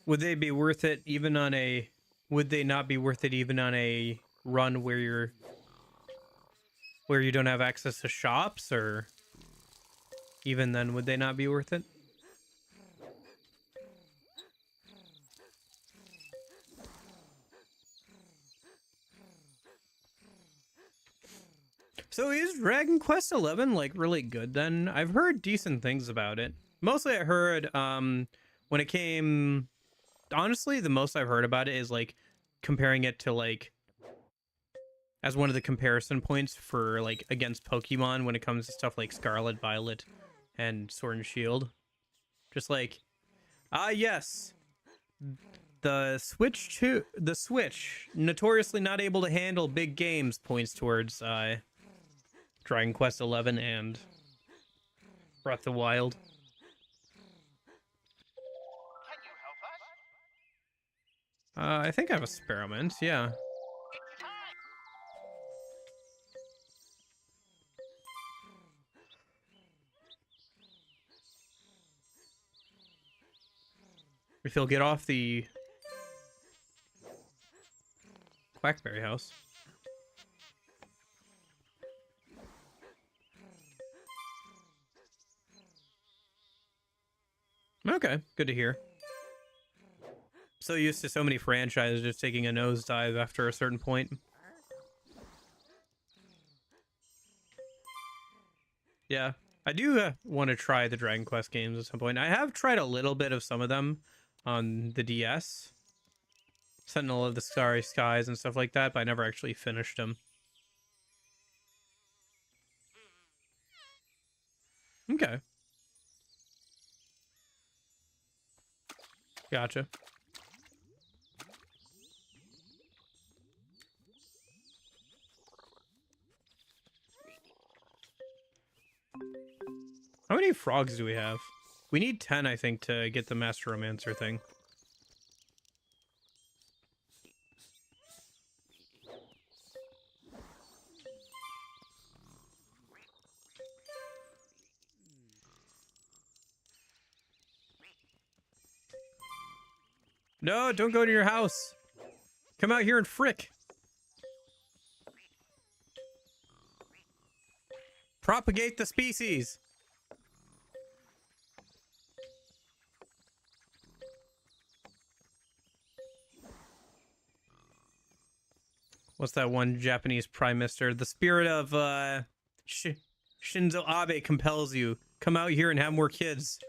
S1: Would they be worth it even on a... Would they not be worth it even on a run where you're... where you don't have access to shops, or even then, would they not be worth it? So is Dragon Quest XI like really good then? I've heard decent things about it. Mostly I heard when it came, honestly, the most I've heard about it is like comparing it to like as one of the comparison points for like against Pokemon when it comes to stuff like Scarlet, Violet, and Sword and Shield. Just like, yes, the Switch, notoriously not able to handle big games, points towards Dragon Quest XI and Breath of the Wild.
S5: Can you help us?
S1: I think I have a Spearmint, yeah.
S5: It's time.
S1: If he'll get off the Quackberry house. Okay, good to hear. So used to so many franchises just taking a nosedive after a certain point. Yeah, I do want to try the Dragon Quest games at some point. I have tried a little bit of some of them on the DS. Sentinel of the Starry Skies and stuff like that, but I never actually finished them. Okay. Gotcha. How many frogs do we have? We need 10, I think, to get the Master Romancer thing. No, don't go to your house. Come out here and frick. Propagate the species. What's that one Japanese prime minister? The spirit of Shinzo Abe compels you. Come out here and have more kids.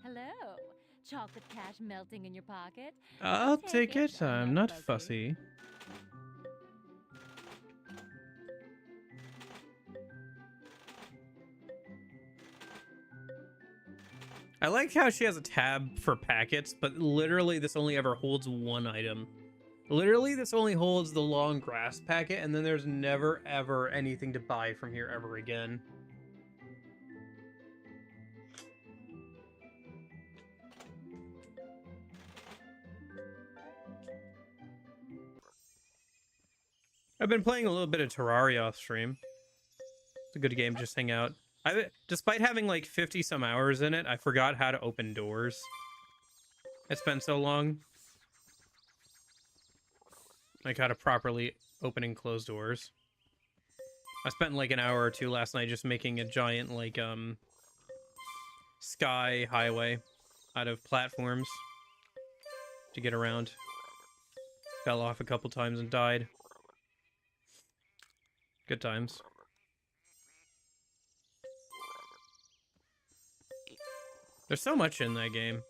S3: Hello. Chocolate cash melting in your pocket?
S1: I'll take it.
S3: I'm
S1: I'm not fussy. I like how she has a tab for packets, but literally this only ever holds one item. Literally this only holds the long grass packet, and then there's never ever anything to buy from here ever again. I've been playing a little bit of Terraria off stream. It's a good game, just hang out. Despite having like 50 some hours in it, I forgot how to open doors. It's been so long. Like how to properly open and close doors. I spent like an hour or two last night just making a giant like sky highway out of platforms to get around. Fell off a couple times and died. Good times. There's so much in that game.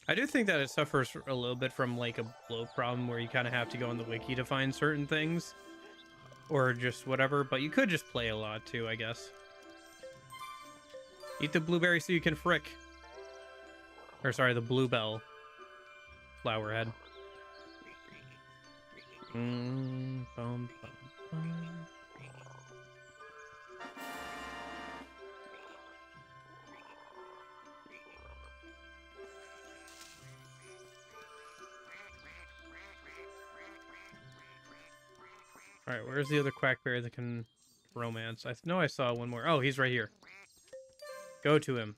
S1: I do think that it suffers a little bit from like a bloat problem where you kind of have to go on the wiki to find certain things. Or just whatever, but you could just play a lot too, I guess. Eat the blueberry so you can frick. Or sorry, the bluebell flower head. Bum, bum, bum. All right, where's the other quackberry that can romance? I know I saw one more. Oh, he's right here. Go to him.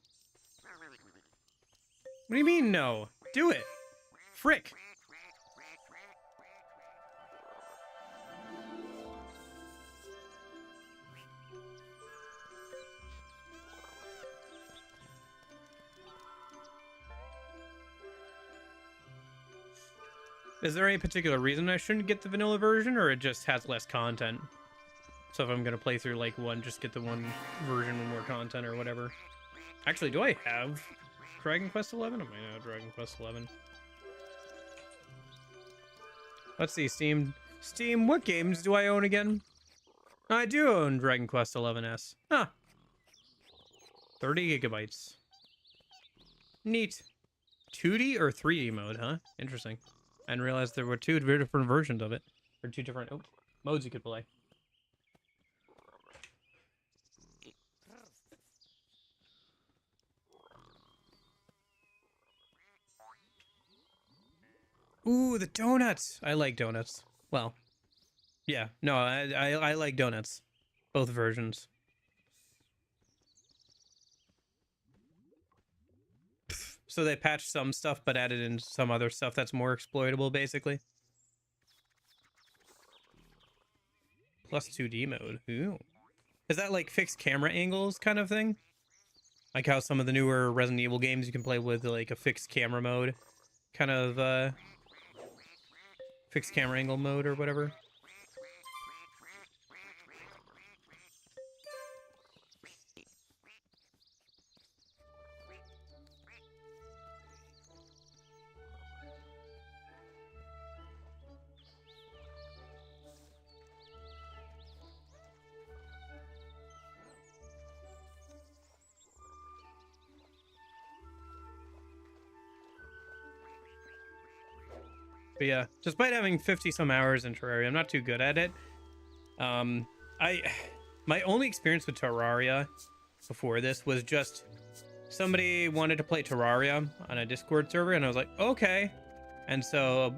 S1: What do you mean, no? Do it. Frick. Is there any particular reason I shouldn't get the vanilla version, or it just has less content? So if I'm gonna play through like one, just get the one version with more content or whatever. Actually, do I have Dragon Quest 11? I might have Dragon Quest 11. Let's see, Steam. Steam, what games do I own again? I do own Dragon Quest 11S. Huh. 30 gigabytes. Neat. 2D or 3D mode, huh? Interesting. I didn't realize there were two different versions of it. Or two different modes you could play. Ooh, the donuts! I like donuts. Well, yeah. No, I like donuts. Both versions. So they patched some stuff, but added in some other stuff that's more exploitable, basically. Plus 2D mode. Ooh. Is that like fixed camera angles kind of thing? Like how some of the newer Resident Evil games you can play with like a fixed camera mode. Kind of, fixed camera angle mode or whatever. But yeah, despite having 50 some hours in Terraria, I'm not too good at it. My only experience with Terraria before this was just somebody wanted to play Terraria on a Discord server, and I was like, okay. And so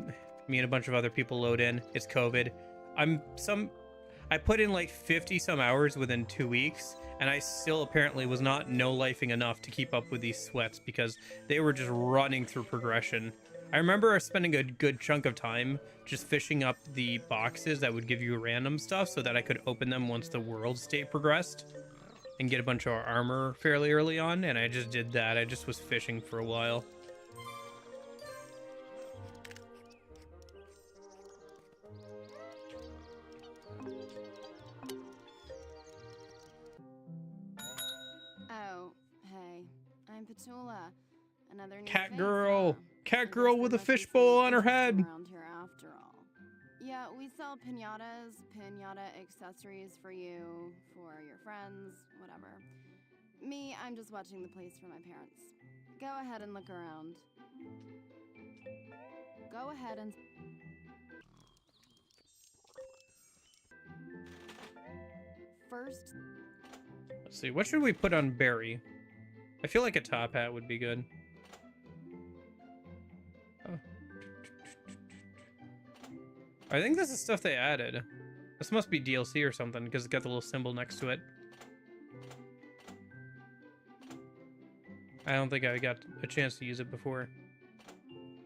S1: me and a bunch of other people load in. It's COVID. I put in like 50 some hours within 2 weeks, and I still apparently was not no-lifing enough to keep up with these sweats because they were just running through progression. I remember spending a good chunk of time just fishing up the boxes that would give you random stuff so that I could open them once the world state progressed and get a bunch of armor fairly early on, and I just did that. I just was fishing for a while.
S6: Oh, hey. I'm Petula. Another new
S1: Cat
S6: face,
S1: girl.
S6: huh?
S1: Cat
S6: I guess
S1: girl
S6: there
S1: with a
S6: must be some
S1: fishbowl on her
S6: interests
S1: head.
S6: around here after all. Yeah, we sell pinatas, pinata accessories for you, for your friends, whatever. Me, I'm just watching the place for my parents. Go ahead and look around. Go ahead and... First,
S1: Let's see, what should we put on Barry? I feel like a top hat would be good. Oh. I think this is stuff they added. This must be DLC or something because it's got the little symbol next to it. I don't think I got a chance to use it before.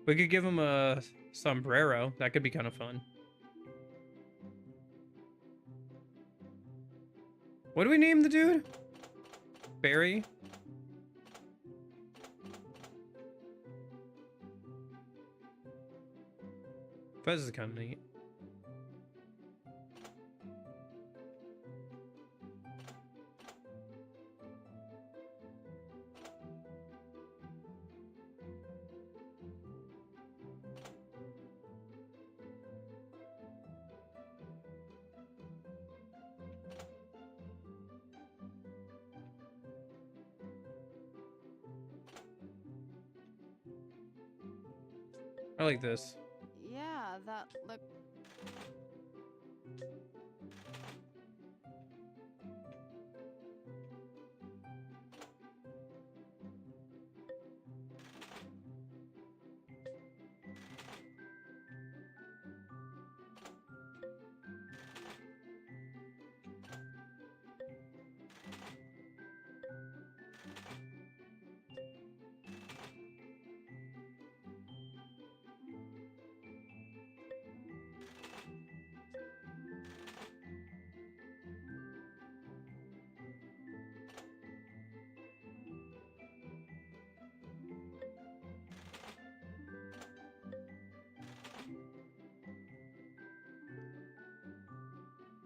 S1: We could give him a sombrero. That could be kind of fun. What do we name the dude? Barry? Fez is kind of neat. I like this.
S6: Yeah, that look.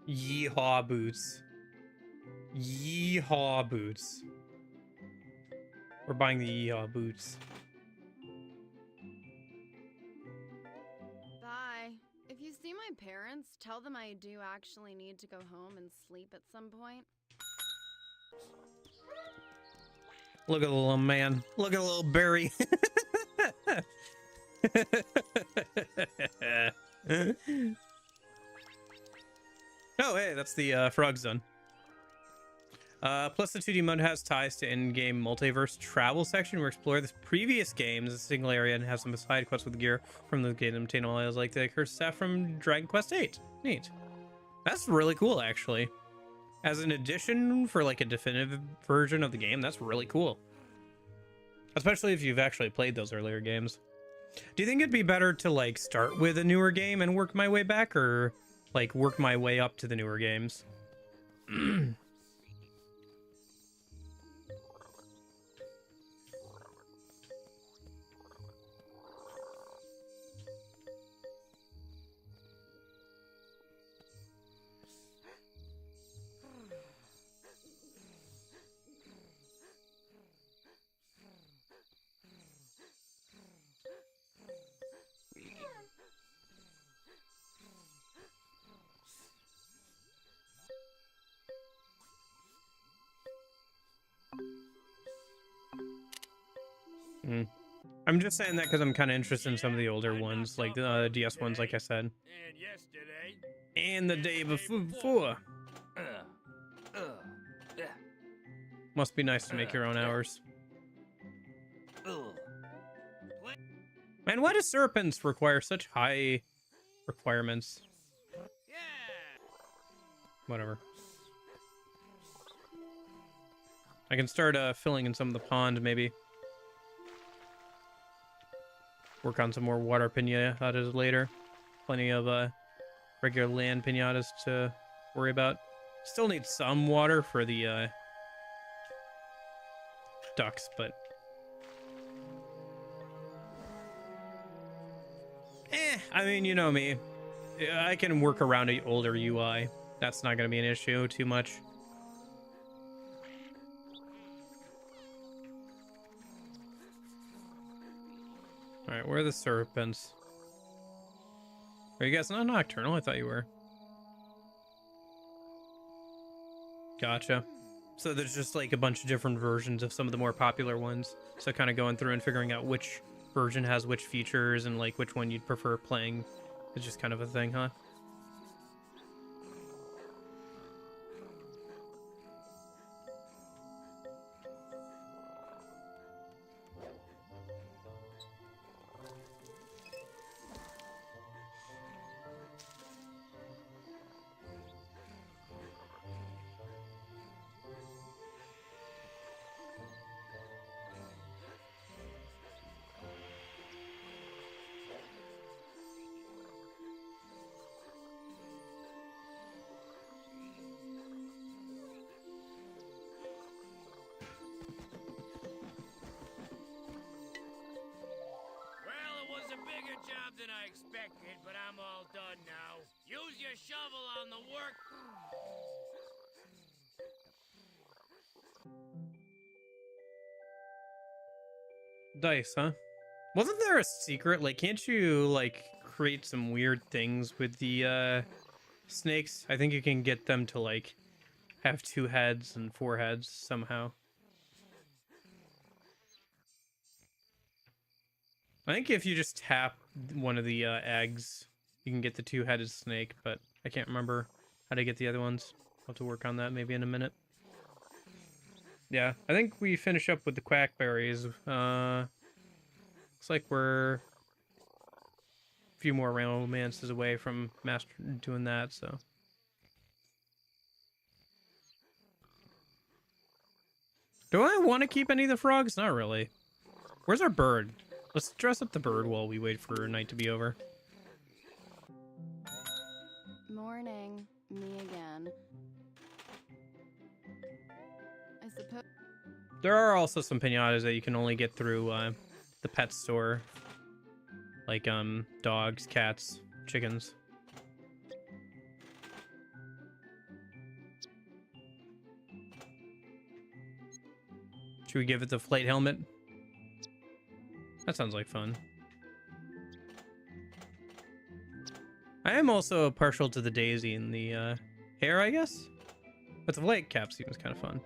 S1: Yeehaw boots. Yeehaw boots. We're buying the yeehaw boots.
S6: Bye. If you see my parents, tell them I do actually need to go home and sleep at some point.
S1: Look at the little man. Look at the little Barry. Oh, hey, that's the frog zone. Plus, the 2D mode has ties to in-game multiverse travel section where explore the previous games in a single area and have some side quests with gear from the game obtainable areas like the cursed staff from Dragon Quest VIII. Neat. That's really cool, actually. As an addition for like a definitive version of the game, that's really cool. Especially if you've actually played those earlier games. Do you think it'd be better to like start with a newer game and work my way back, or like work my way up to the newer games? I'm just saying that because I'm kind of interested in some of the older ones, like the DS ones, like I said.
S4: And yesterday.
S1: And the day before. Must be nice to make your own hours. Man, why do serpents require such high requirements?
S4: Yeah.
S1: Whatever. I can start filling in some of the pond, maybe. Work on some more water pinatas later. Plenty of regular land pinatas to worry about. Still need some water for the ducks, but I mean, you know me. I can work around an older UI. That's not going to be an issue too much. Alright, where are the serpents? Are you guys not nocturnal? I thought you were. Gotcha. So there's just like a bunch of different versions of some of the more popular ones. So kind of going through and figuring out which version has which features and like which one you'd prefer playing is just kind of a thing, huh?
S4: Than I expected, but I'm all done now. Use your shovel on the work.
S1: Dice, huh? Wasn't there a secret? Like, can't you, like, create some weird things with the, snakes? I think you can get them to, like, have 2 heads and 4 heads somehow. I think if you just tap one of the eggs. You can get the two-headed snake, but I can't remember how to get the other ones. I'll have to work on that maybe in a minute. Yeah, I think we finish up with the quackberries. Looks like we're a few more romances away from master doing that, so. Do I want to keep any of the frogs? Not really. Where's our bird? Let's dress up the bird while we wait for night to be over.
S6: Morning. Me again. I suppose.
S1: There are also some pinatas that you can only get through the pet store. Like dogs, cats, chickens. Should we give it the flight helmet? That sounds like fun. I am also partial to the daisy and the hair, I guess. But the flight cap seems kind of fun.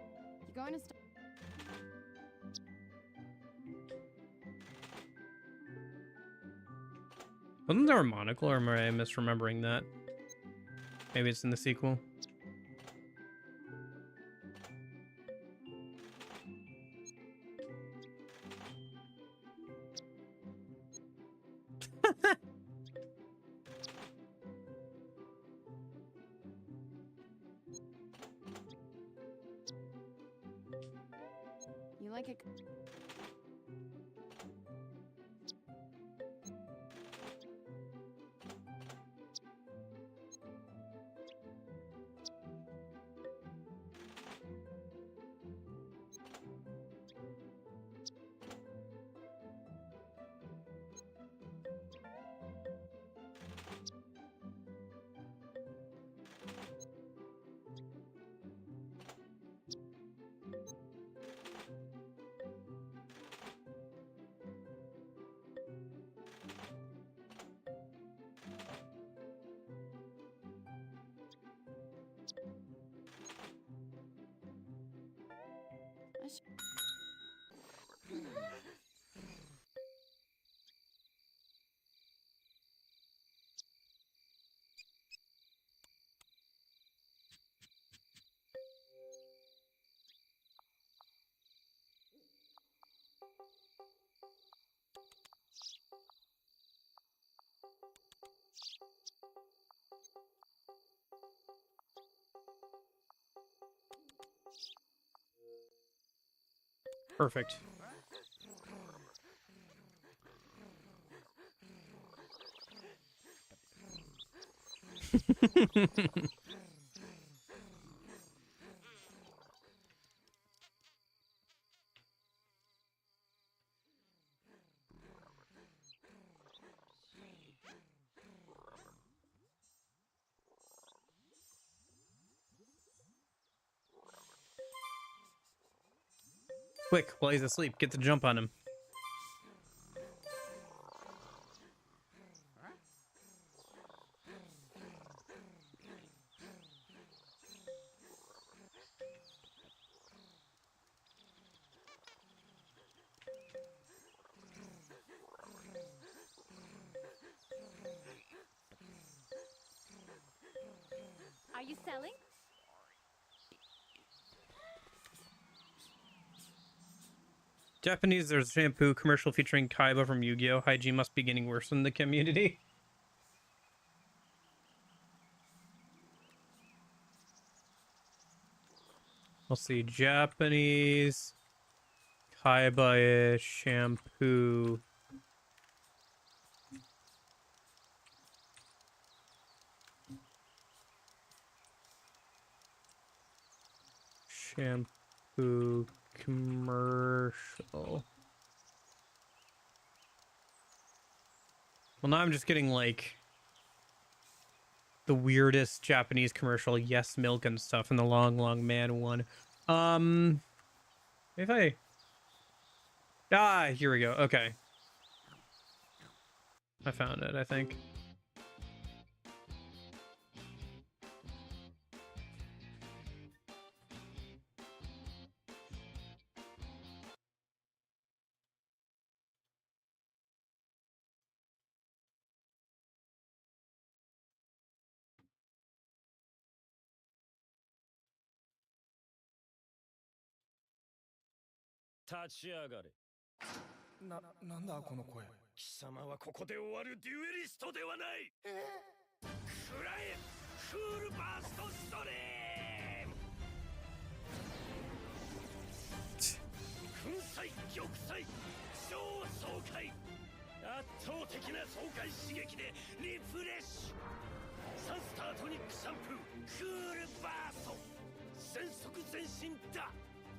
S6: You going to start?
S1: Wasn't there a monocle, or am I misremembering that? Maybe it's in the sequel.
S6: You like it?
S1: Perfect. Quick, while he's asleep, get the jump on him.
S3: Are you selling?
S1: Japanese, there's a shampoo commercial featuring Kaiba from Yu-Gi-Oh! Hygiene must be getting worse in the community. We'll see. Japanese Kaiba shampoo. Shampoo commercial. Well, now I'm just getting like the weirdest Japanese commercial, Yes Milk and stuff, and the Long Long Man one. If here we go. Okay, I found it, I think.
S7: 立ち上がれ。
S8: なんだこの声。
S7: 貴様はここで終わるデュエリストではない。食らえ、クールバーストストリーム。粉砕、玉砕、超爽快。圧倒的な爽快刺激でリフレッシュ。サンスタートニックシャンプー、クールバースト。全速前進だ。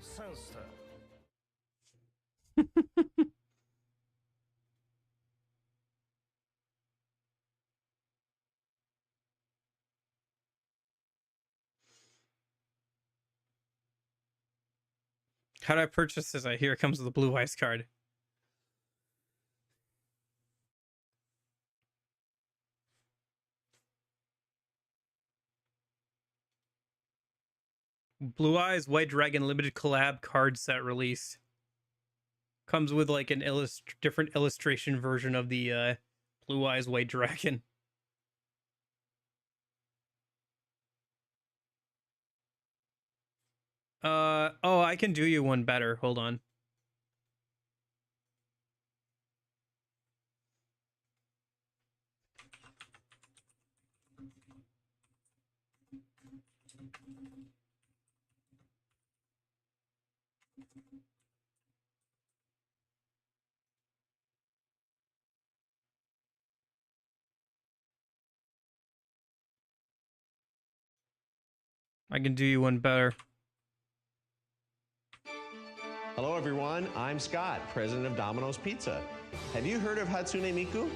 S7: サンスター。
S1: How do I purchase this? I hear it comes with a Blue Eyes card. Blue Eyes White Dragon limited collab card set release. Comes with like an different illustration version of the Blue Eyes White Dragon. Oh, I can do you one better. Hold on. I can do you one better.
S9: Hello, everyone. I'm Scott, president of Domino's Pizza. Have you heard of Hatsune Miku?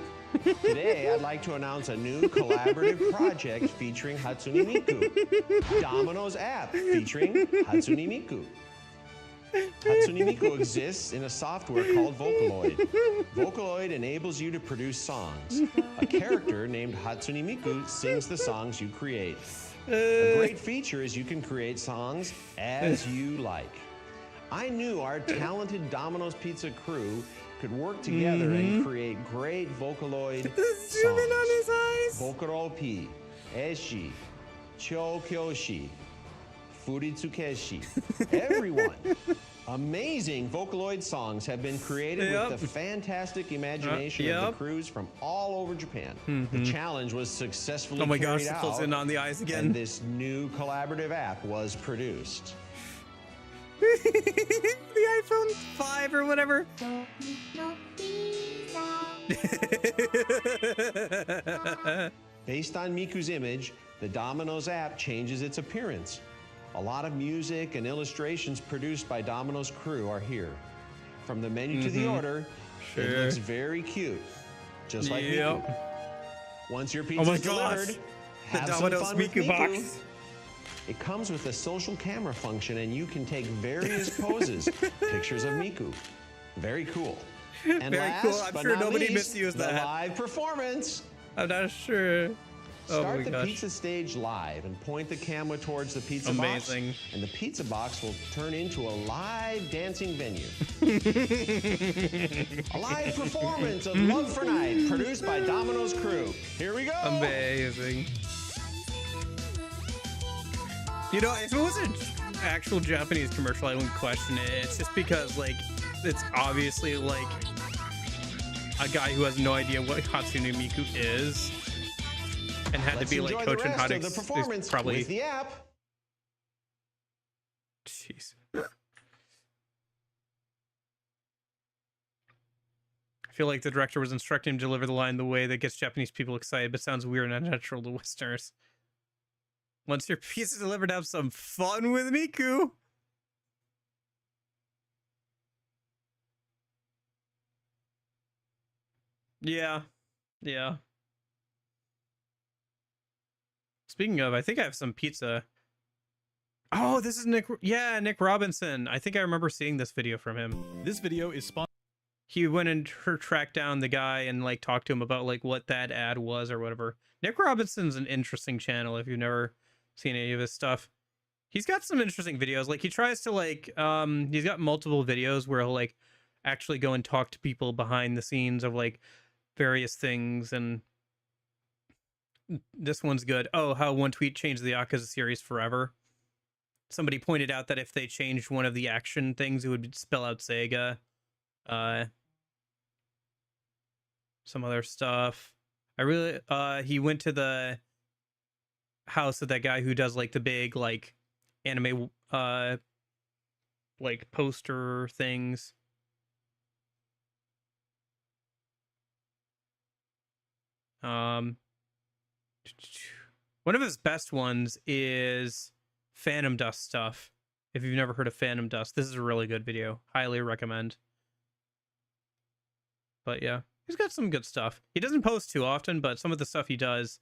S9: Today, I'd like to announce a new collaborative project featuring Hatsune Miku. Domino's app featuring Hatsune Miku. Hatsune Miku exists in a software called Vocaloid. Vocaloid enables you to produce songs. A character named Hatsune Miku sings the songs you create. A great feature is you can create songs as you like. I knew our talented Domino's Pizza crew could work together and create great Vocaloid songs. Vocaloid, Eshi, Chokyoshi, Furitsukeshi. Everyone. Amazing Vocaloid songs have been created with the fantastic imagination of the crews from all over Japan. The challenge was successfully carried out,
S1: close in on the eyes again.
S9: And this new collaborative app was produced.
S1: The iPhone 5 or whatever.
S9: Based on Miku's image, the Domino's app changes its appearance. A lot of music and illustrations produced by Domino's crew are here. From the menu to the order, it looks very cute, just like Miku. Once your pizza is delivered, have some fun with Miku.
S1: Box.
S9: It comes with a social camera function, and you can take various poses, pictures of Miku. Very cool. And
S1: Very
S9: last,
S1: cool. I'm
S9: but
S1: sure
S9: not
S1: nobody
S9: least,
S1: misused
S9: the
S1: that.
S9: live performance.
S1: I'm not sure.
S9: Start the pizza stage live and point the camera towards the pizza box. And the pizza box will turn into a live dancing venue. A live performance of Love for Night, produced by Domino's crew. Here we go.
S1: Amazing. You know, if it was an actual Japanese commercial, I wouldn't question it. It's just because, like, it's obviously, like, a guy who has no idea what Hatsune Miku is. And had to be like coaching how to
S9: performance
S1: probably
S9: with the app.
S1: Jeez. I feel like the director was instructing him to deliver the line the way that gets Japanese people excited, but sounds weird and unnatural to Westerners. Once your piece is delivered, have some fun with Miku. Yeah. Yeah. Speaking of, I think I have some pizza. Oh, this is Nick. Yeah, Nick Robinson. I think I remember seeing this video from him.
S8: This video is sponsored.
S1: He went and tracked down the guy and like talked to him about like what that ad was or whatever. Nick Robinson's an interesting channel if you've never seen any of his stuff. He's got some interesting videos. Like he tries to like he's got multiple videos where he'll like actually go and talk to people behind the scenes of like various things, and this one's good. Oh, how one tweet changed the Yakuza series forever. somebody pointed out that if they changed one of the action things, it would spell out Sega. Some other stuff. I really he went to the house of that guy who does like the big like anime like poster things. One of his best ones is Phantom Dust stuff. If you've never heard of Phantom Dust, this is a really good video. Highly recommend. But yeah, he's got some good stuff. He doesn't post too often, but some of the stuff he does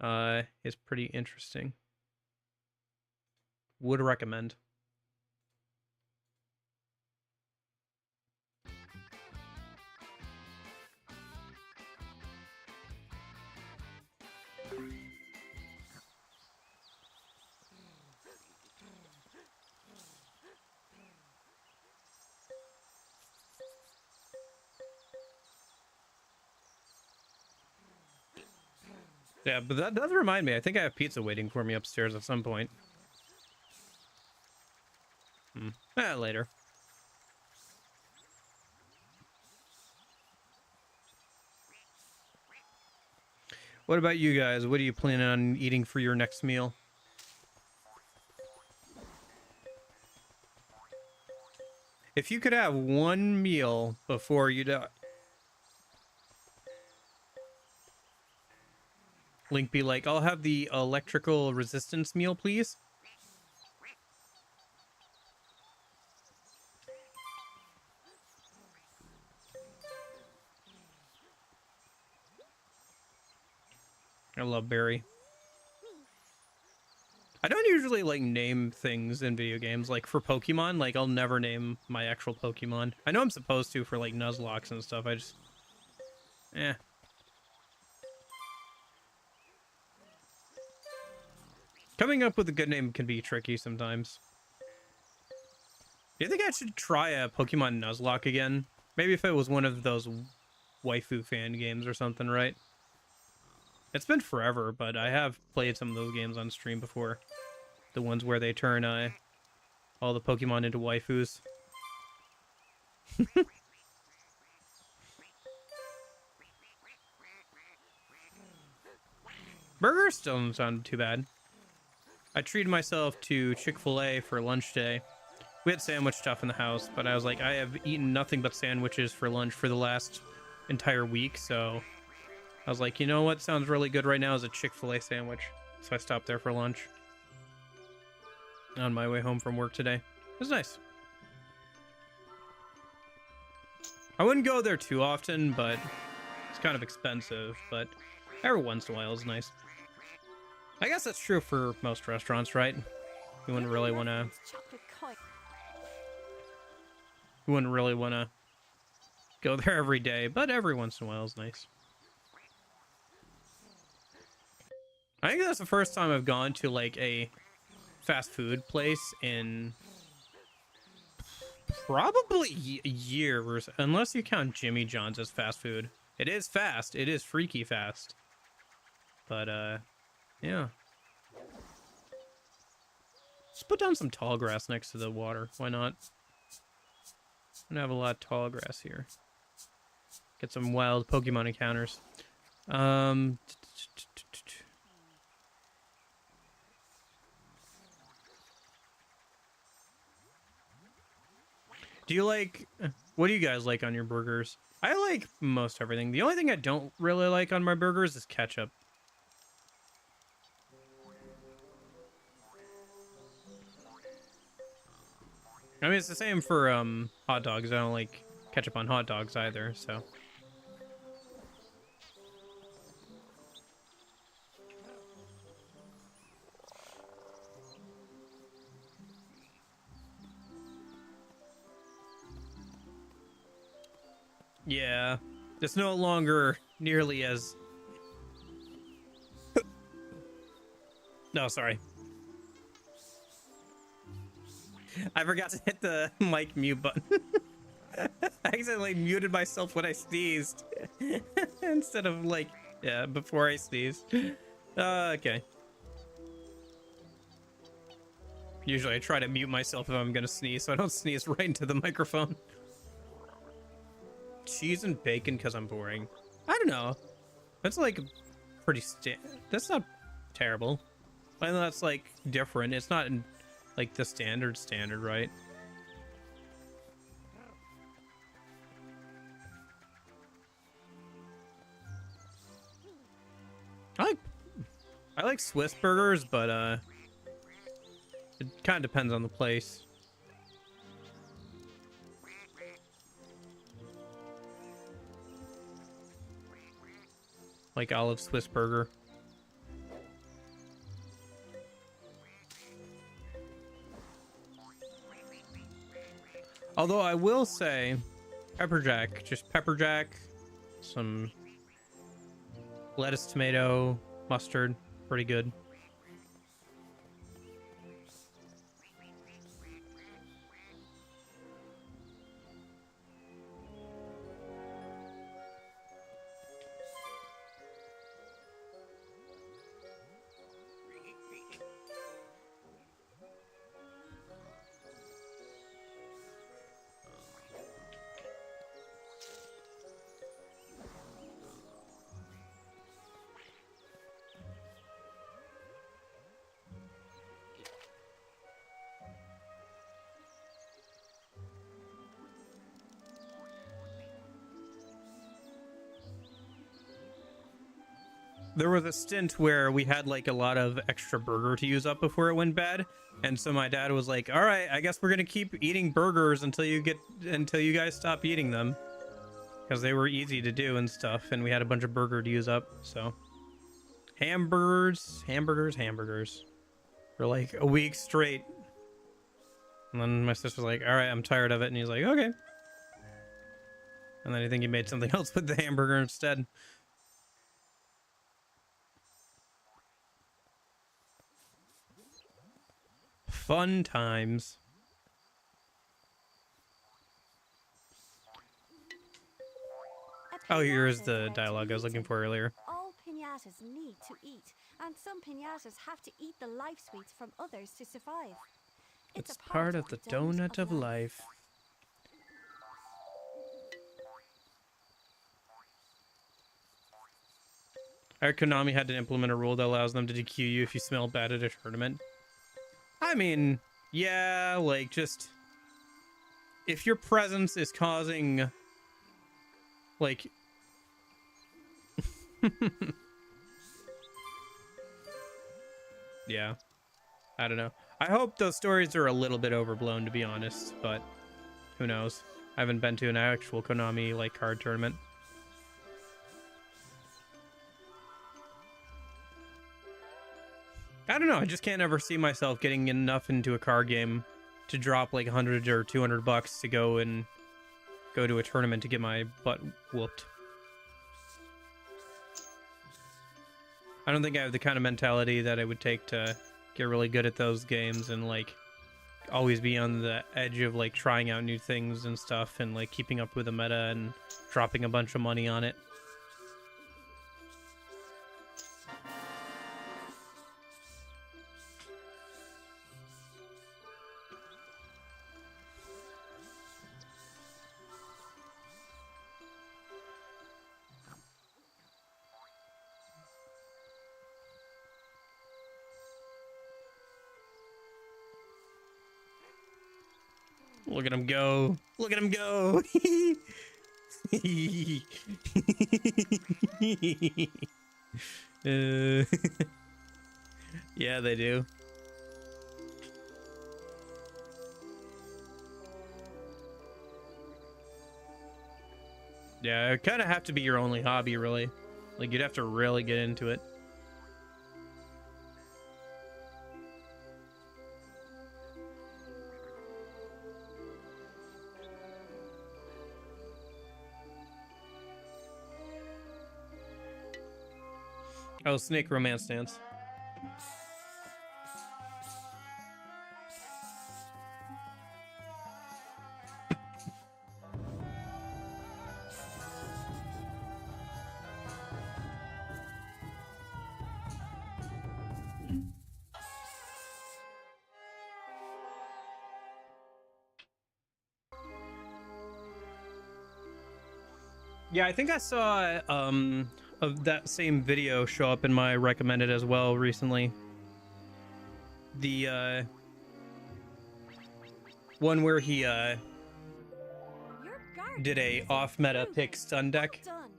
S1: is pretty interesting. Would recommend. Yeah, but that does remind me. I think I have pizza waiting for me upstairs at some point. Later. What about you guys? What are you planning on eating for your next meal? If you could have one meal before you die, Link be like, I'll have the electrical resistance meal, please. I love Barry. I don't usually like name things in video games. Like for Pokemon, like I'll never name my actual Pokemon. I know I'm supposed to for like Nuzlocke and stuff. I just, Coming up with a good name can be tricky sometimes. Do you think I should try a Pokemon Nuzlocke again? Maybe if it was one of those waifu fan games or something, right? It's been forever, but I have played some of those games on stream before. The ones where they turn all the Pokemon into waifus. Burgers still don't sound too bad. I treated myself to Chick-fil-A for lunch today. We had sandwich stuff in the house, but I was like, I have eaten nothing but sandwiches for lunch for the last entire week, so I was like, you know what sounds really good right now is a Chick-fil-A sandwich. So I stopped there for lunch on my way home from work today. It was nice. I wouldn't go there too often, but it's kind of expensive, but every once in a while is nice. I guess that's true for most restaurants, right? You wouldn't really want to... You wouldn't really want to go there every day, but every once in a while is nice. I think that's the first time I've gone to like a fast food place in probably years, unless you count Jimmy John's as fast food. It is fast. It is freaky fast. But, yeah. Just put down some tall grass next to the water. Why not? I'm gonna have a lot of tall grass here. Get some wild Pokemon encounters. Do you like... What do you guys like on your burgers? I like most everything. The only thing I don't really like on my burgers is ketchup. I mean, it's the same for hot dogs. I don't like ketchup on hot dogs either, so... Yeah, it's no longer nearly as... No, sorry. I forgot to hit the mic mute button. I accidentally muted myself when I sneezed. Instead of like, yeah, before I sneezed. Okay. Usually I try to mute myself if I'm gonna sneeze, so I don't sneeze right into the microphone. Cheese and bacon because I'm boring. I don't know. That's like pretty that's not terrible. I know that's like different. It's not in, like the standard, right? I like Swiss burgers, but it kind of depends on the place. Like olive Swiss burger. Although I will say, pepper jack, just pepper jack, some lettuce, tomato, mustard, pretty good. There was a stint where we had like a lot of extra burger to use up before it went bad, and so my dad was like, all right, I guess we're gonna keep eating burgers until you guys stop eating them, because they were easy to do and stuff, and we had a bunch of burger to use up. So hamburgers for like a week straight, and then my sister was like, all right, I'm tired of it, and he's like, okay, and then I think he made something else with the hamburger instead. Fun times. Oh, here's the dialogue I was looking for earlier.
S10: All piñatas need to eat, and some piñatas have to eat the life sweets from others to survive.
S1: It's part of the donut of life. Our Konami had to implement a rule that allows them to DQ you if you smell bad at a tournament. I mean, yeah, like, just if your presence is causing, like, yeah, I don't know. I hope those stories are a little bit overblown, to be honest, but who knows? I haven't been to an actual Konami, like, card tournament. I don't know. I just can't ever see myself getting enough into a card game to drop like 100 or 200 bucks to go to a tournament to get my butt whooped. I don't think I have the kind of mentality that it would take to get really good at those games and like always be on the edge of like trying out new things and stuff and like keeping up with the meta and dropping a bunch of money on it. Look at him go. Look at him go. Yeah, they do. Yeah, it kind of have to be your only hobby, really. Like, you'd have to really get into it. Oh, Snake Romance Dance. Yeah, I think I saw of that same video show up in my recommended as well recently. The one where he
S10: Your garden
S1: did a
S10: is
S1: off-meta
S10: improving.
S1: pick stun deck.
S10: Well done.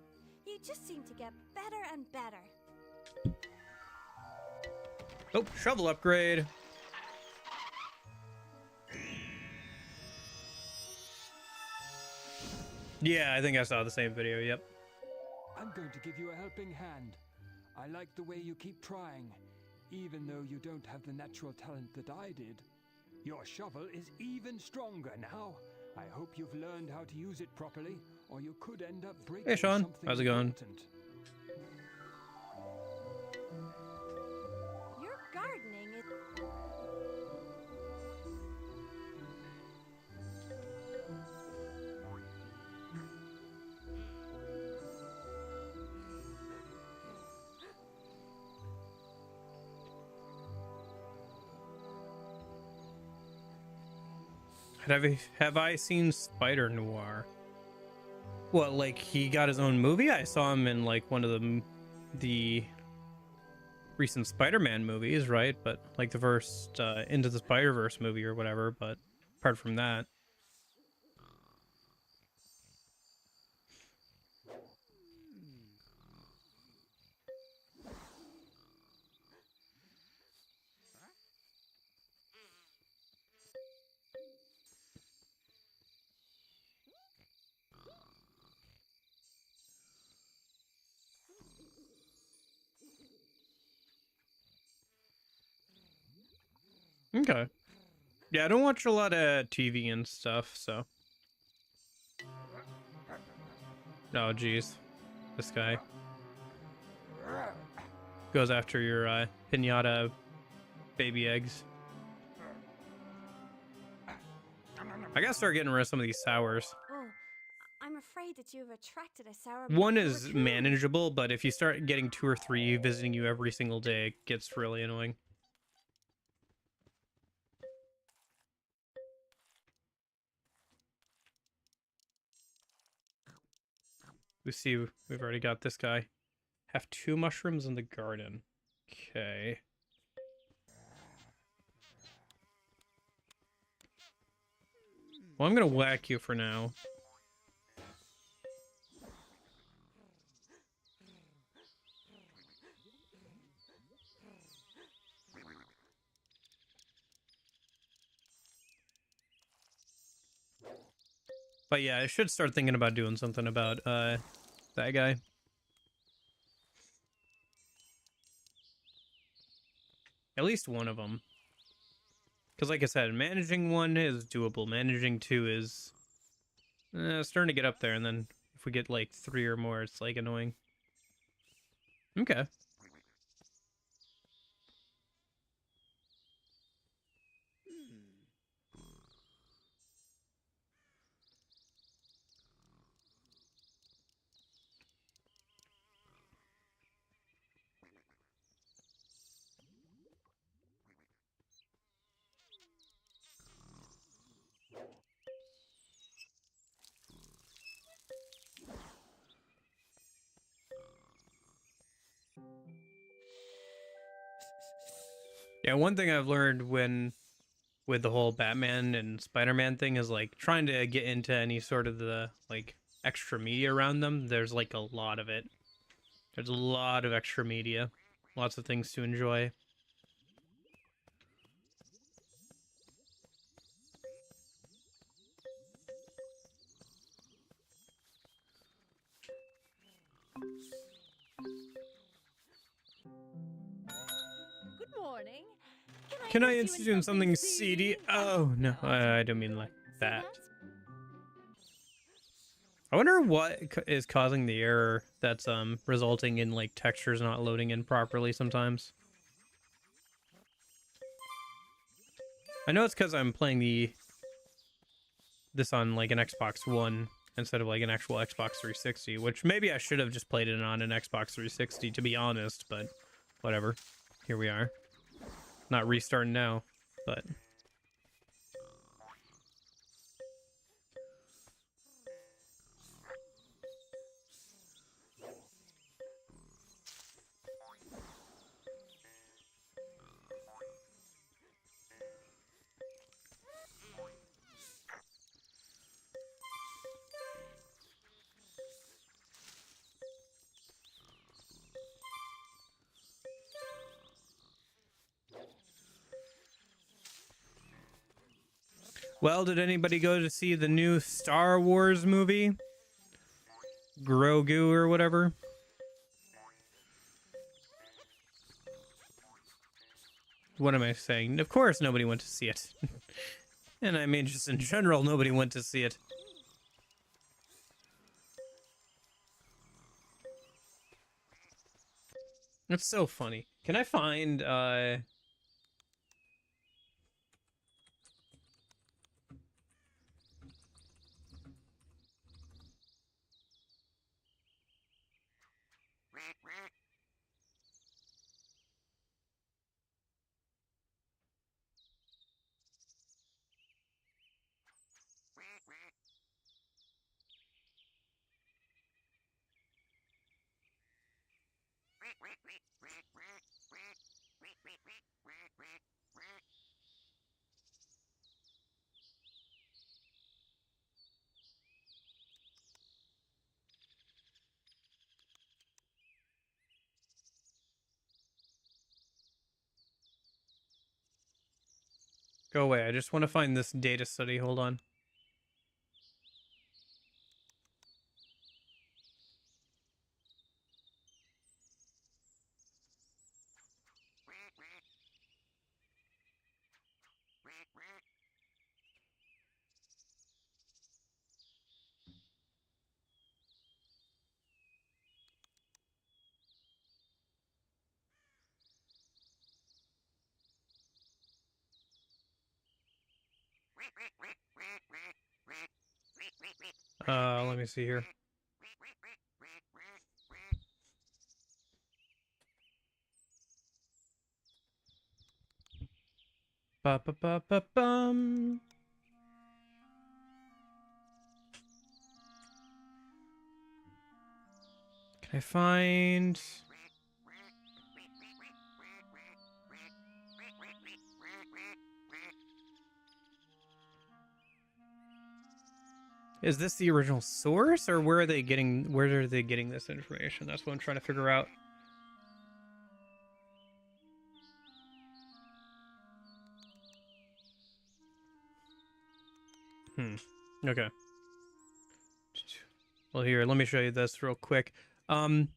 S10: You just seem to get better and better.
S1: Oh, shovel upgrade. Yeah, I think I saw the same video, yep.
S11: I'm going to give you a helping hand. I like the way you keep trying, even though you don't have the natural talent that I did. Your shovel is even stronger now. I hope you've learned how to use it properly, or you could end up breaking
S1: Hey, Sean.
S11: something
S1: How's it going?
S11: important.
S10: Your gardening is...
S1: Have I seen Spider Noir? What, like he got his own movie? I saw him in like one of the recent Spider-Man movies, right? But like the first Into the Spider-Verse movie or whatever. But apart from that, okay. Yeah, I don't watch a lot of TV and stuff, so. Oh, geez. This guy goes after your pinata baby eggs. I gotta start getting rid of some of these sours.
S10: Oh, I'm afraid that you've attracted a sour...
S1: One is manageable, but if you start getting 2 or 3 visiting you every single day, it gets really annoying. We see we've already got this guy. Have 2 mushrooms in the garden. Okay. Well, I'm gonna whack you for now. But yeah, I should start thinking about doing something about that guy. At least one of them. Because like I said, managing 1 is doable. Managing 2 is starting to get up there. And then if we get like 3 or more, it's like annoying. Okay. Yeah, one thing I've learned with the whole Batman and Spider-Man thing is like trying to get into any sort of the like extra media around them. There's like a lot of it. There's a lot of extra media. Lots of things to enjoy.
S3: Good morning.
S1: Can I institute in something seedy? Oh, no, I don't mean like that. I wonder what is causing the error that's resulting in like textures not loading in properly sometimes. I know it's because I'm playing this on like an Xbox One instead of like an actual Xbox 360, which maybe I should have just played it on an Xbox 360 to be honest, but whatever. Here we are. Not restarting now, but... Well, did anybody go to see the new Star Wars movie? Grogu or whatever? What am I saying? Of course nobody went to see it. And I mean, just in general, nobody went to see it. It's so funny. Can I find, go away. I just want to find this data study. Hold on. Let me see here. Ba ba ba ba bum. Can I find? Is this the original source, or where are they getting this information? That's what I'm trying to figure out. Okay. Well, here, let me show you this real quick. In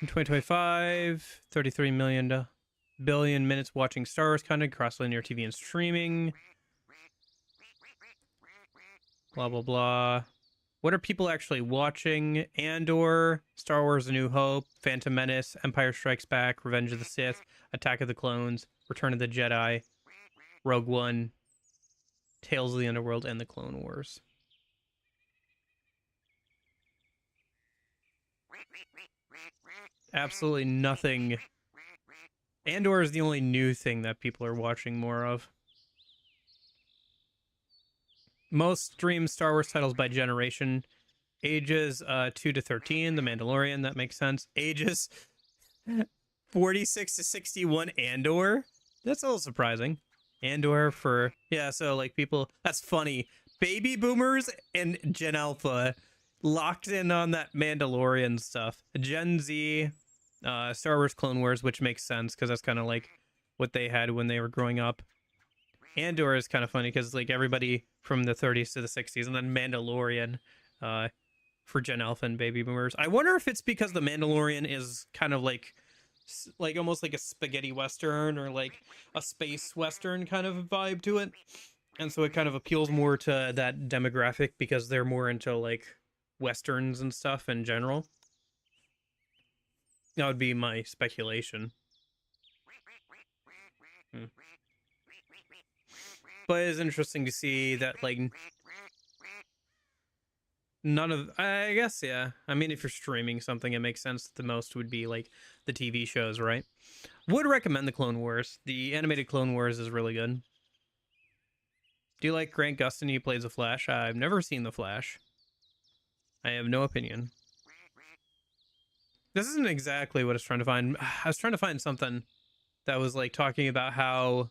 S1: 2025, 33 billion minutes watching Star Wars content across linear TV and streaming. Blah, blah, blah. What are people actually watching? Andor, Star Wars A New Hope, Phantom Menace, Empire Strikes Back, Revenge of the Sith, Attack of the Clones, Return of the Jedi, Rogue One, Tales of the Underworld, and the Clone Wars. Absolutely nothing. Andor is the only new thing that people are watching more of. Most streamed Star Wars titles by generation. Ages 2 to 13, The Mandalorian, that makes sense. Ages 46 to 61, Andor. That's a little surprising. Andor for, yeah, so like people, that's funny. Baby boomers and Gen Alpha locked in on that Mandalorian stuff. Gen Z, Star Wars Clone Wars, which makes sense because that's kind of like what they had when they were growing up. Andor is kind of funny because like everybody from the 30s to the 60s, and then Mandalorian for Gen Alpha and baby boomers. I wonder if it's because the Mandalorian is kind of like almost like a spaghetti western or like a space western kind of vibe to it, and so it kind of appeals more to that demographic because they're more into like westerns and stuff in general. That would be my speculation. But it's interesting to see that, like, none of, I guess, yeah. I mean, if you're streaming something, it makes sense that the most would be, like, the TV shows, right? Would recommend the Clone Wars. The animated Clone Wars is really good. Do you like Grant Gustin? He plays the Flash. I've never seen the Flash. I have no opinion. This isn't exactly what I was trying to find. I was trying to find something that was, like, talking about how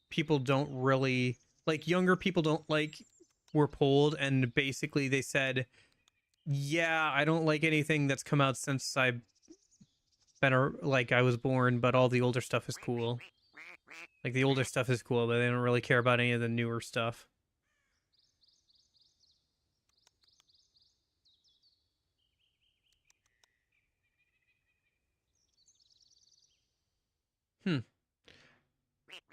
S1: people don't really, like, younger people don't like, were polled, and basically they said, yeah, I don't like anything that's come out since I've been, like, I was born, but all the older stuff is cool. Like, the older stuff is cool, but they don't really care about any of the newer stuff.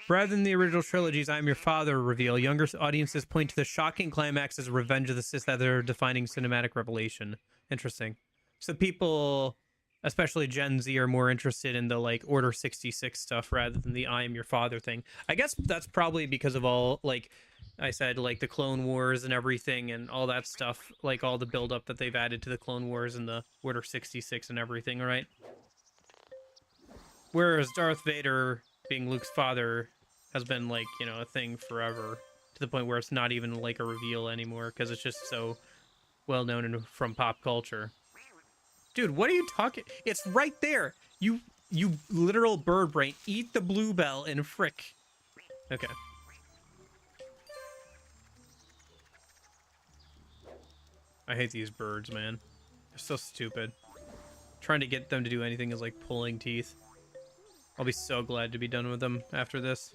S1: Rather than the original trilogy's I'm Your Father reveal, younger audiences point to the shocking climax as Revenge of the Sith as their defining cinematic revelation. Interesting. So people, especially Gen Z, are more interested in the, like, Order 66 stuff rather than the I Am Your Father thing. I guess that's probably because of all, like I said, like, the Clone Wars and everything and all that stuff, like, all the build-up that they've added to the Clone Wars and the Order 66 and everything, right? Whereas Darth Vader being Luke's father has been, like, you know, a thing forever, to the point where it's not even like a reveal anymore because it's just so well known from pop culture. Dude, what are you talking? It's right there. You literal bird brain. Eat the bluebell and frick. Okay. I hate these birds, man. They're so stupid. Trying to get them to do anything is like pulling teeth. I'll be so glad to be done with them after this.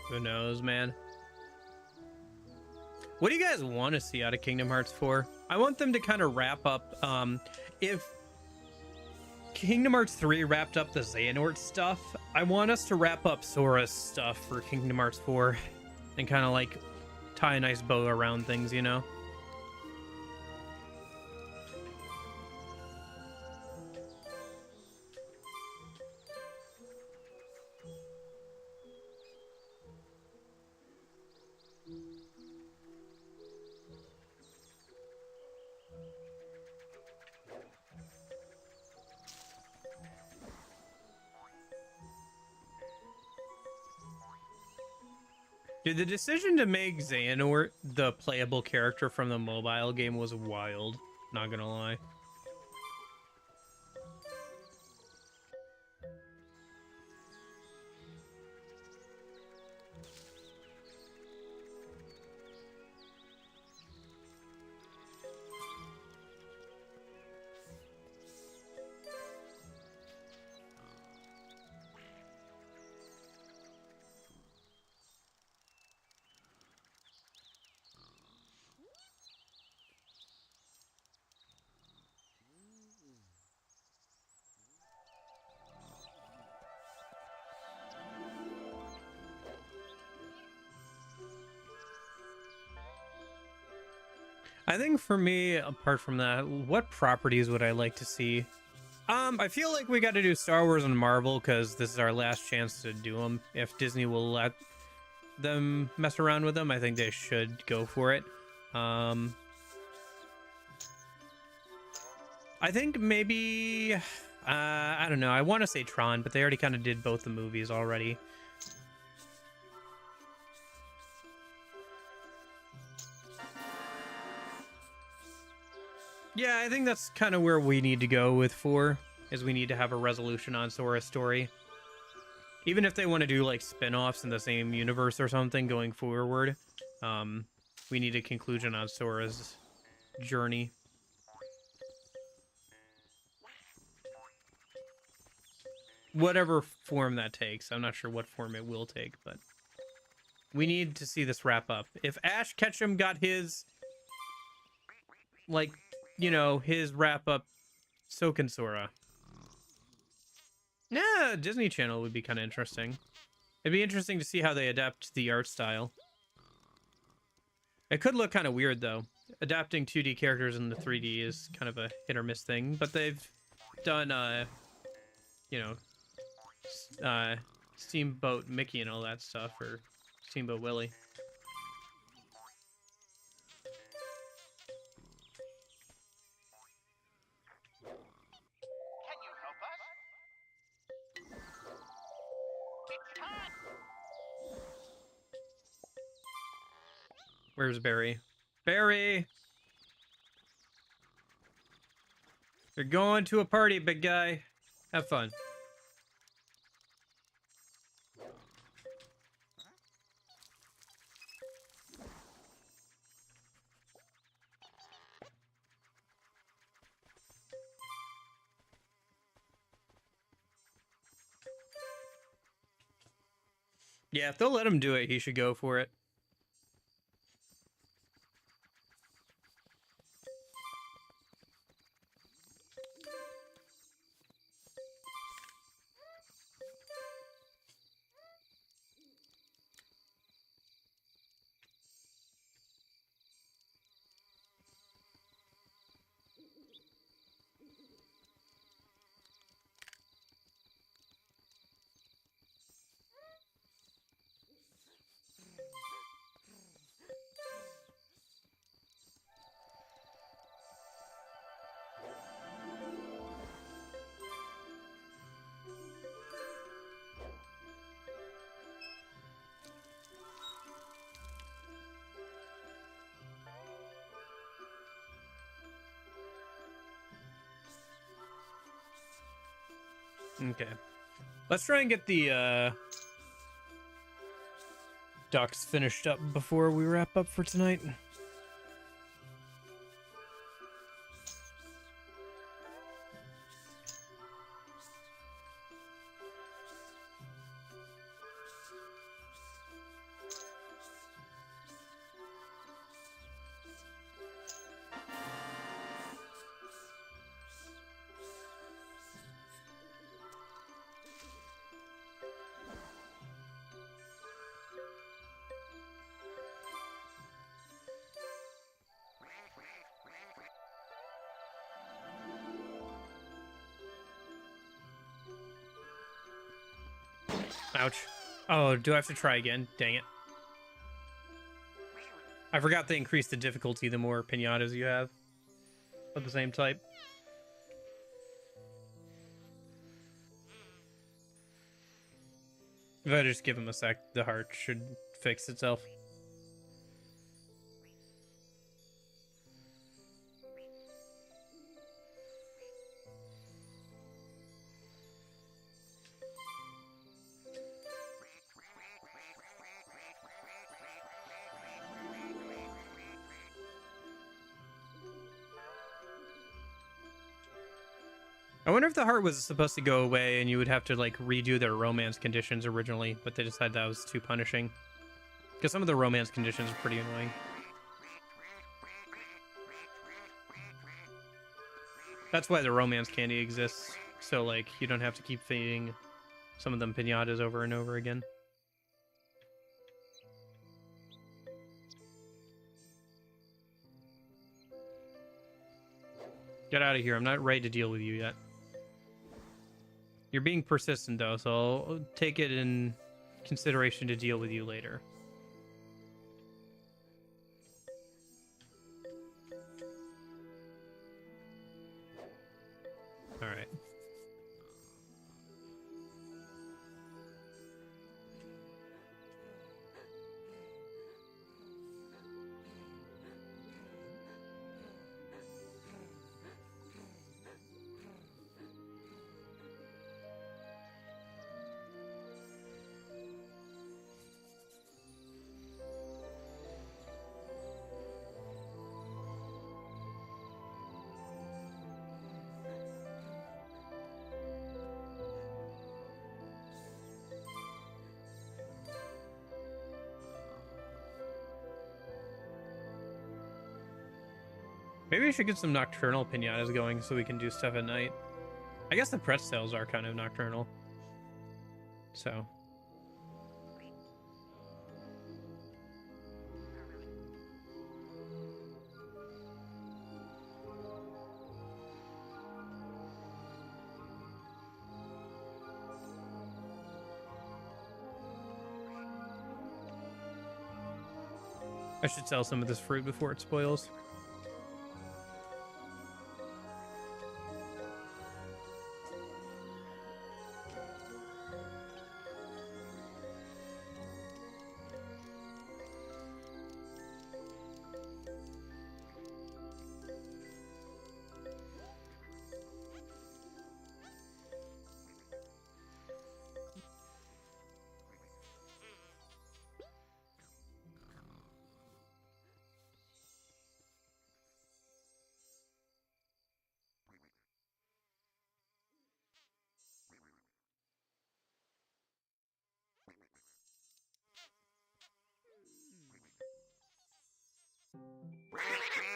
S1: Who knows, man? What do you guys want to see out of Kingdom Hearts 4? I want them to kind of wrap up, if Kingdom Hearts 3 wrapped up the Xehanort stuff, I want us to wrap up Sora's stuff for Kingdom Hearts 4 and kind of like tie a nice bow around things, you know? Dude, the decision to make Xehanort the playable character from the mobile game was wild, not gonna lie. I think for me, apart from that, what properties would I like to see? I feel like we got to do Star Wars and Marvel because this is our last chance to do them. If Disney will let them mess around with them, I think they should go for it. I think maybe, I don't know. I want to say Tron, but they already kind of did both the movies already. Yeah, I think that's kind of where we need to go with 4, is we need to have a resolution on Sora's story. Even if they want to do, like, spin-offs in the same universe or something going forward, we need a conclusion on Sora's journey. Whatever form that takes. I'm not sure what form it will take, but we need to see this wrap up. If Ash Ketchum got his, like, you know, his wrap-up, so can Sora. Yeah, Disney Channel would be kind of interesting. It'd be interesting to see how they adapt the art style. It could look kind of weird, though. Adapting 2D characters into 3D is kind of a hit-or-miss thing, but they've done, you know, Steamboat Mickey and all that stuff, or Steamboat Willie.
S5: Can you help us?
S1: Where's Barry? Barry! You're going to a party, big guy. Have fun. Yeah, if they'll let him do it, he should go for it. Okay. Let's try and get the ducks finished up before we wrap up for tonight. Ouch. Oh, do I have to try again? Dang it. I forgot to increase the difficulty the more pinatas you have of the same type. If I just give him a sec, the heart should fix itself. I wonder if the heart was supposed to go away and you would have to like redo their romance conditions originally, but they decided that was too punishing. Because some of the romance conditions are pretty annoying. That's why the romance candy exists. So like you don't have to keep feeding some of them pinatas over and over again. Get out of here. I'm not ready to deal with you yet. You're being persistent, though, so I'll take it in consideration to deal with you later. All right. Maybe I should get some nocturnal pinatas going so we can do stuff at night. I guess the pretzels are kind of nocturnal. So. I should sell some of this fruit before it spoils.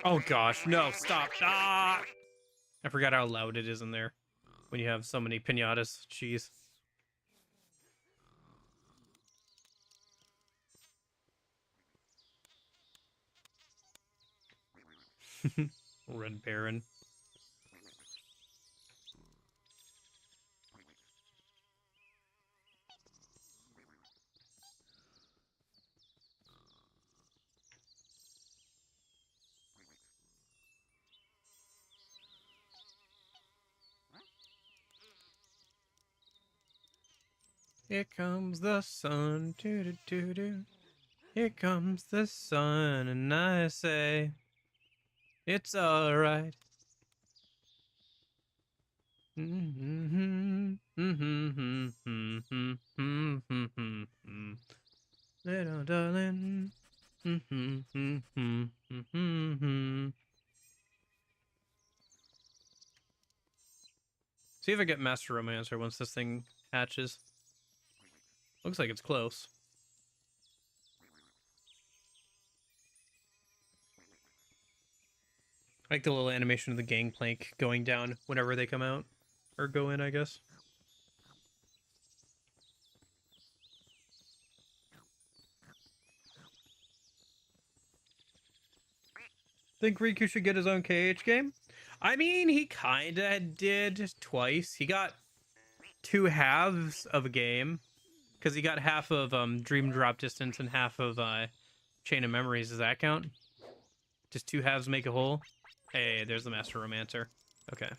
S1: Oh gosh, no, stop. Ah! I forgot how loud it is in there when you have so many pinatas. Jeez. Red Baron. Here comes the sun, doo doo doo doo. Here comes the sun, and I say, it's alright. Little darling. See if I get Master Romancer once this thing hatches. Looks like it's close. I like the little animation of the gangplank going down whenever they come out. Or go in, I guess. Think Riku should get his own KH game? I mean, he kinda did twice. He got 2 halves of a game. Because he got half of Dream Drop Distance and half of Chain of Memories. Does that count? Just 2 halves make a whole? Hey, there's the Master Romancer. Okay.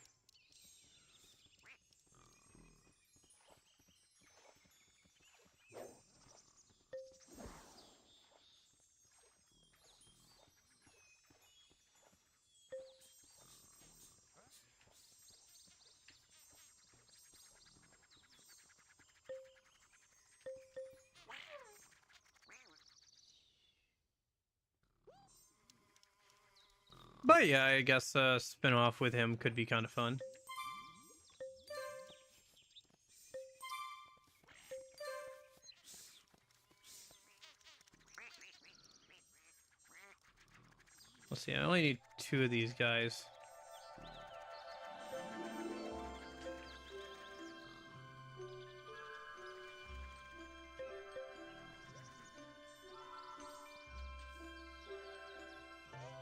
S1: But yeah, I guess a spin-off with him could be kind of fun. Let's see, I only need 2 of these guys.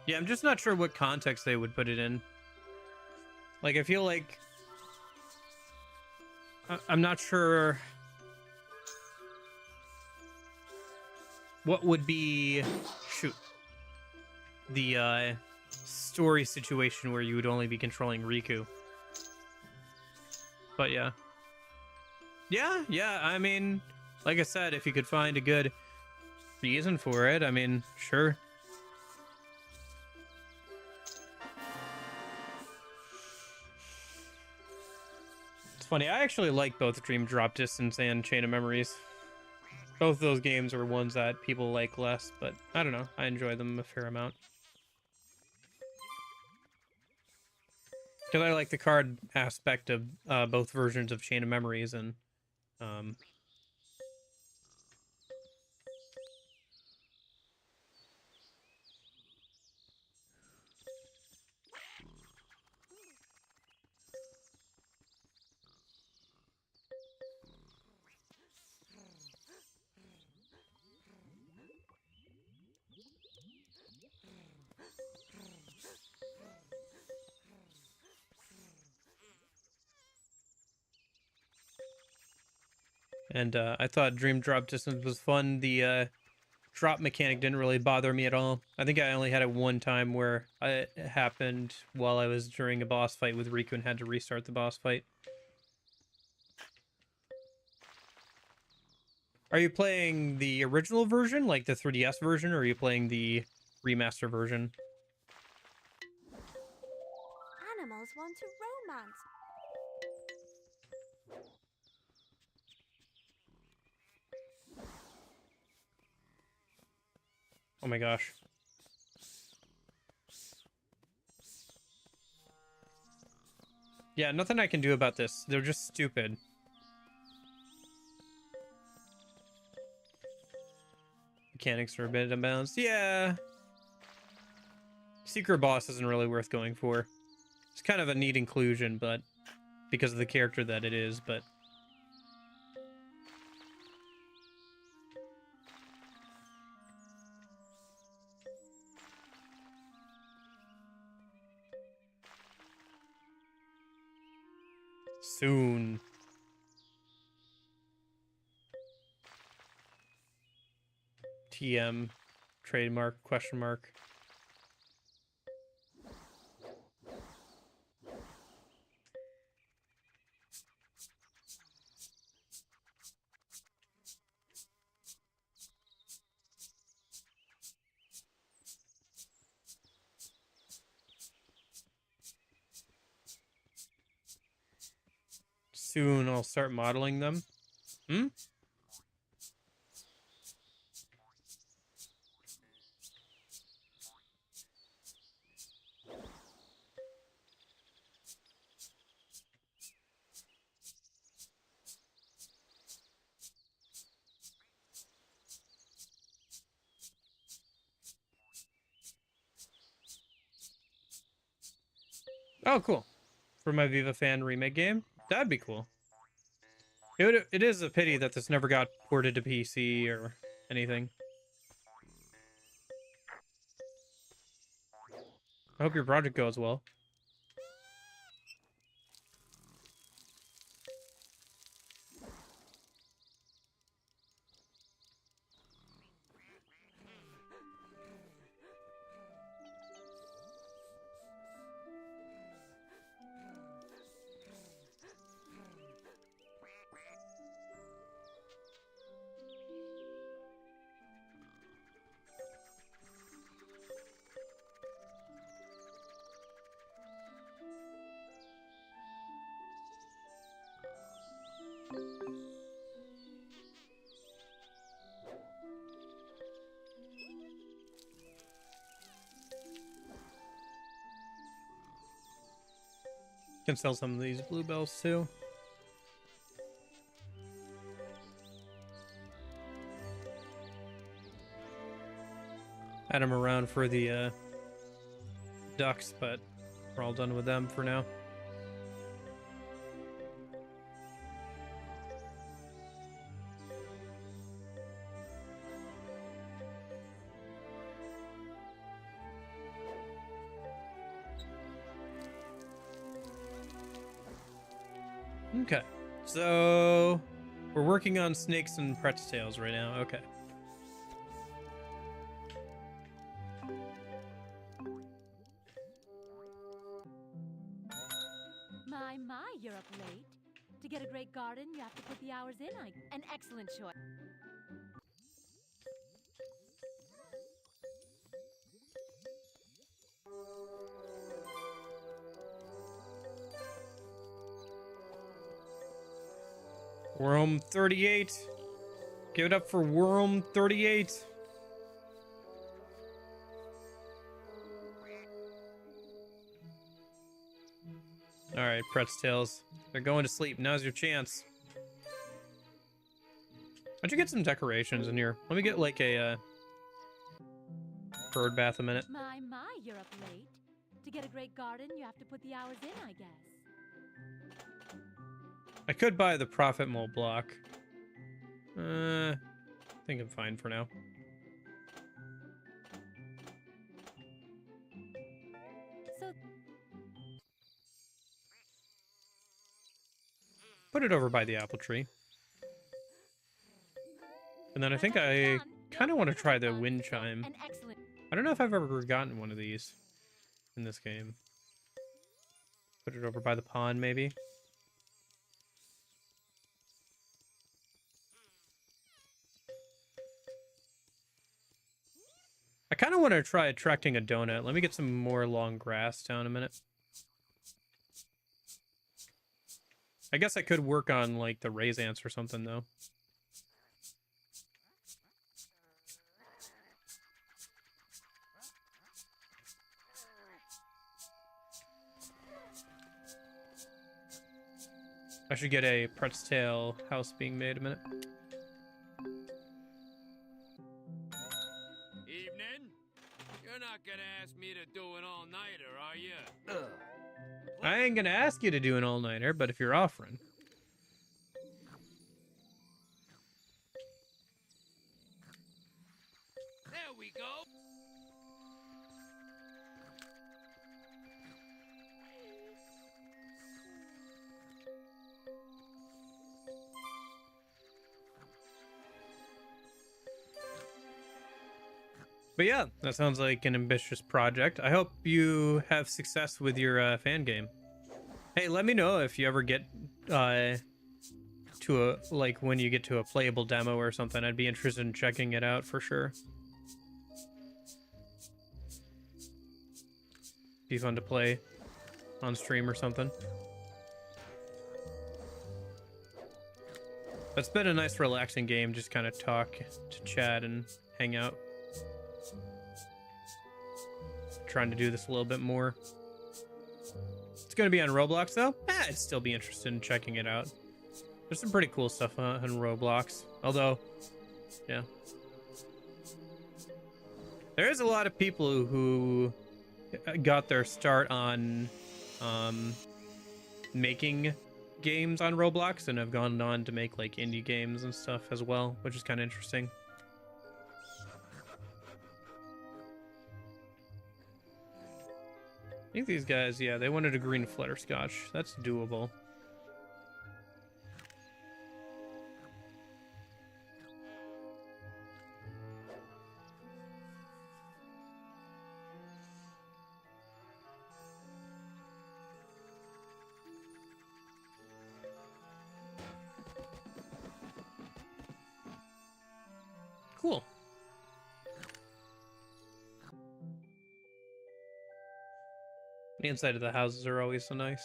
S1: Yeah, I'm just not sure what context they would put it in. Like, I feel like... I'm not sure... what would be... Shoot. The, story situation where you would only be controlling Riku. But, yeah. Yeah, I mean... Like I said, if you could find a good reason for it, I mean, sure. Funny, I actually like both Dream Drop Distance and Chain of Memories. Both those games are ones that people like less, but I don't know, I enjoy them a fair amount. Because I like the card aspect of both versions of Chain of Memories, and I thought Dream Drop Distance was fun. The drop mechanic didn't really bother me at all. I think I only had it one time where it happened while I was during a boss fight with Riku and had to restart the boss fight. Are you playing the original version, like the 3DS version, or are you playing the remaster version?
S10: Animals want to romance.
S1: Oh my gosh. Yeah, nothing I can do about this. They're just stupid. Mechanics are a bit unbalanced. Yeah. secret boss isn't really worth going for. It's kind of a neat inclusion, but because of the character that it is, but soon. TM trademark question mark. Soon I'll start modeling them. Hmm? Oh, cool. For my Viva Fan remake game? That'd be cool. It is a pity that this never got ported to PC or anything. I hope your project goes well. Can sell some of these bluebells too. Had them around for the ducks, but we're all done with them for now. Okay, so we're working on snakes and Pretz tails right now. Okay.
S3: My, you're up late. To get a great garden, you have to put the hours in. An excellent choice.
S1: Worm 38. Give it up for Worm 38. Alright, Pretz tails. They're going to sleep. Now's your chance. Why don't you get some decorations in here? Let me get like a bird bath a minute.
S3: My, you're up late. To get a great garden, you have to put the hours in, I guess.
S1: I could buy the profit mold block. I think I'm fine for now.
S3: So
S1: put it over by the apple tree. And then I think I kind of want to try the wind chime.
S3: an excellent.
S1: I don't know if I've ever gotten one of these in this game. Put it over by the pond, maybe. I kind of want to try attracting a donut. Let me get some more long grass down a minute. I guess I could work on, like, the raise ants or something, though. I should get a Pretz tail house being made a minute.
S4: Evening. You're not gonna ask me to do an all-nighter, are you?
S1: I ain't gonna ask you to do an all-nighter, but if you're offering.
S4: There we go.
S1: But yeah, that sounds like an ambitious project. I hope you have success with your fan game. Hey, let me know if you ever get to a, like, when you get to a playable demo or something. I'd be interested in checking it out for sure. Be fun to play on stream or something. It's been a nice relaxing game, just kind of talk to chat and hang out. Trying to do this a little bit more. It's going to be on Roblox though. I'd still be interested in checking it out. There's some pretty cool stuff on Roblox. Although, yeah. There is a lot of people who got their start on making games on Roblox and have gone on to make like indie games and stuff as well, which is kind of interesting. I think these guys, yeah, they wanted a green flutterscotch. That's doable. Cool. The inside of the houses are always so nice.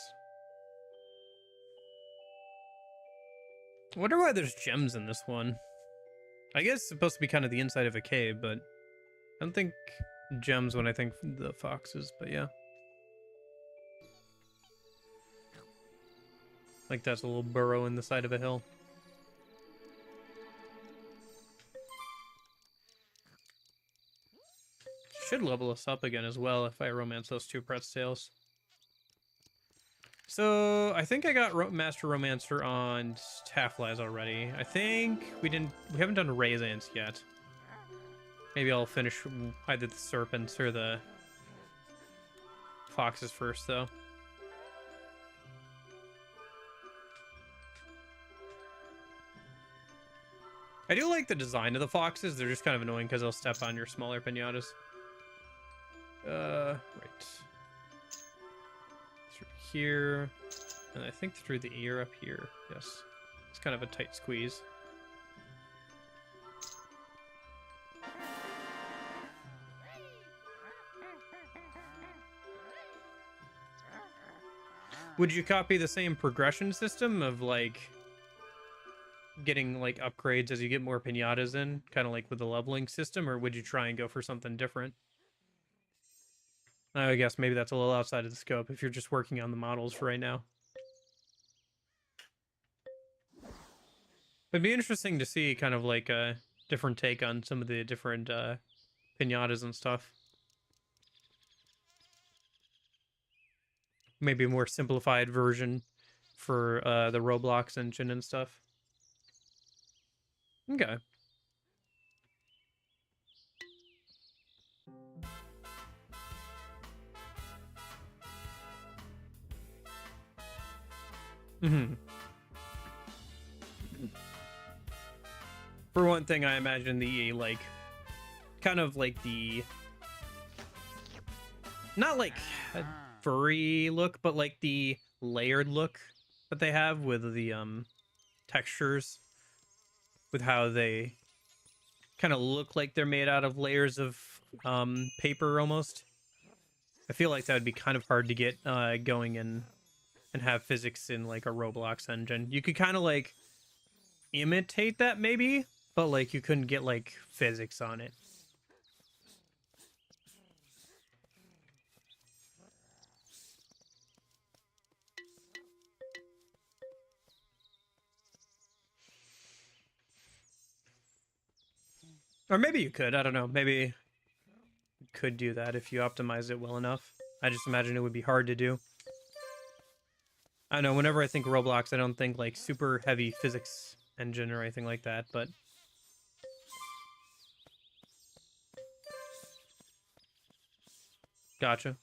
S1: I wonder why there's gems in this one. I guess it's supposed to be kind of the inside of a cave, but I don't think gems when I think the foxes, but yeah. Like that's a little burrow in the side of a hill. Should level us up again as well if I romance those two Pretz tails. So I think I got Master Romancer on Tafflies already. I think we haven't done Raisins yet. Maybe I'll finish either the serpents or the foxes first though. I do like the design of the foxes. They're just kind of annoying because they'll step on your smaller pinatas. Right. Through here. And I think through the ear up here. Yes. It's kind of a tight squeeze. Would you copy the same progression system of like getting like upgrades as you get more pinatas in, kind of like with the leveling system, or would you try and go for something different? I guess maybe that's a little outside of the scope if you're just working on the models for right now. It'd be interesting to see kind of like a different take on some of the different pinatas and stuff. Maybe a more simplified version for the Roblox engine and stuff. Okay. For one thing, I imagine the like kind of like the not like a furry look, but like the layered look that they have with the textures, with how they kind of look like they're made out of layers of paper almost. I feel like that would be kind of hard to get going in and have physics in like a Roblox engine. You could kind of like imitate that maybe, but like you couldn't get like physics on it. Or maybe you could, I don't know, maybe could do that if you optimize it well enough. I just imagine it would be hard to do. I don't know, whenever I think Roblox, I don't think like super heavy physics engine or anything like that, but gotcha.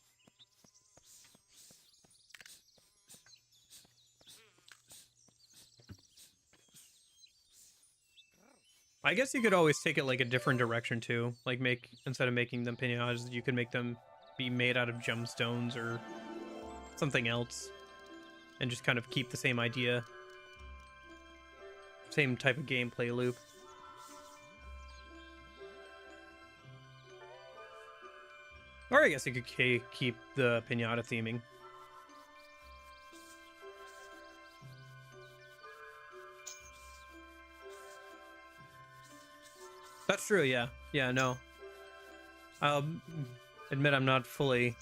S1: I guess you could always take it like a different direction too. Like instead of making them pinatas, you could make them be made out of gemstones or something else. And just kind of keep the same idea. Same type of gameplay loop. Or I guess you could keep the pinata theming. That's true, yeah. Yeah, no. I'll admit I'm not fully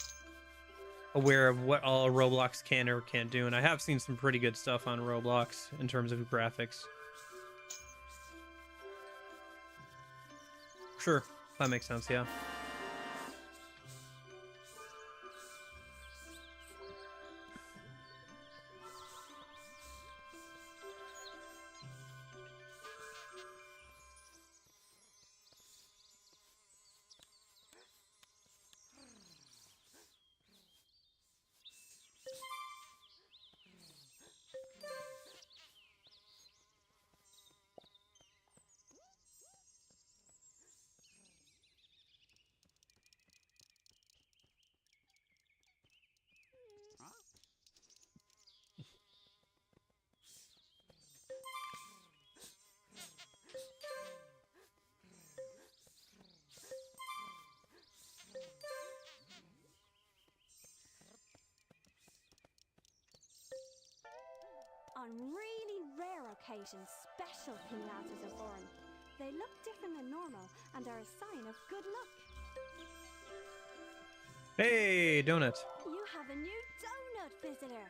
S1: aware of what all Roblox can or can't do, and I have seen some pretty good stuff on Roblox in terms of graphics. Sure, that makes sense, yeah.
S10: On really rare occasions, special pinatas are born. They look different than normal and are a sign of good luck.
S1: Hey, donut.
S10: You have a new donut visitor.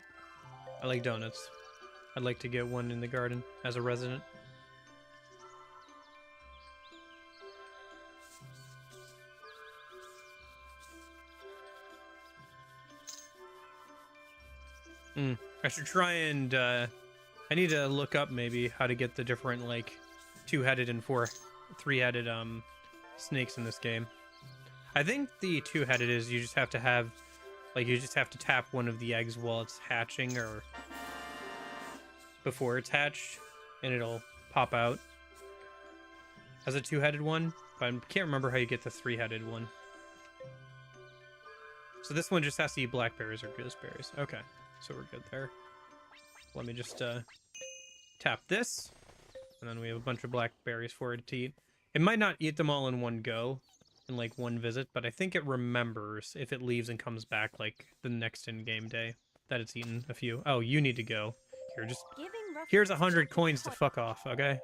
S1: I like donuts. I'd like to get one in the garden as a resident. I should try and, I need to look up maybe how to get the different, like, 2-headed and 3-headed, snakes in this game. I think the 2-headed is you just have to have, like, you just have to tap one of the eggs while it's hatching or before it's hatched, and it'll pop out as a 2-headed one, but I can't remember how you get the 3-headed one. So this one just has to eat blackberries or gooseberries. Okay. So we're good there. Let me just tap this, and then we have a bunch of blackberries for it to eat. It might not eat them all in one go, in like one visit, but I think it remembers if it leaves and comes back like the next in-game day that it's eaten a few. Oh, you need to go. Here, just here's 100 coins to fuck off, okay?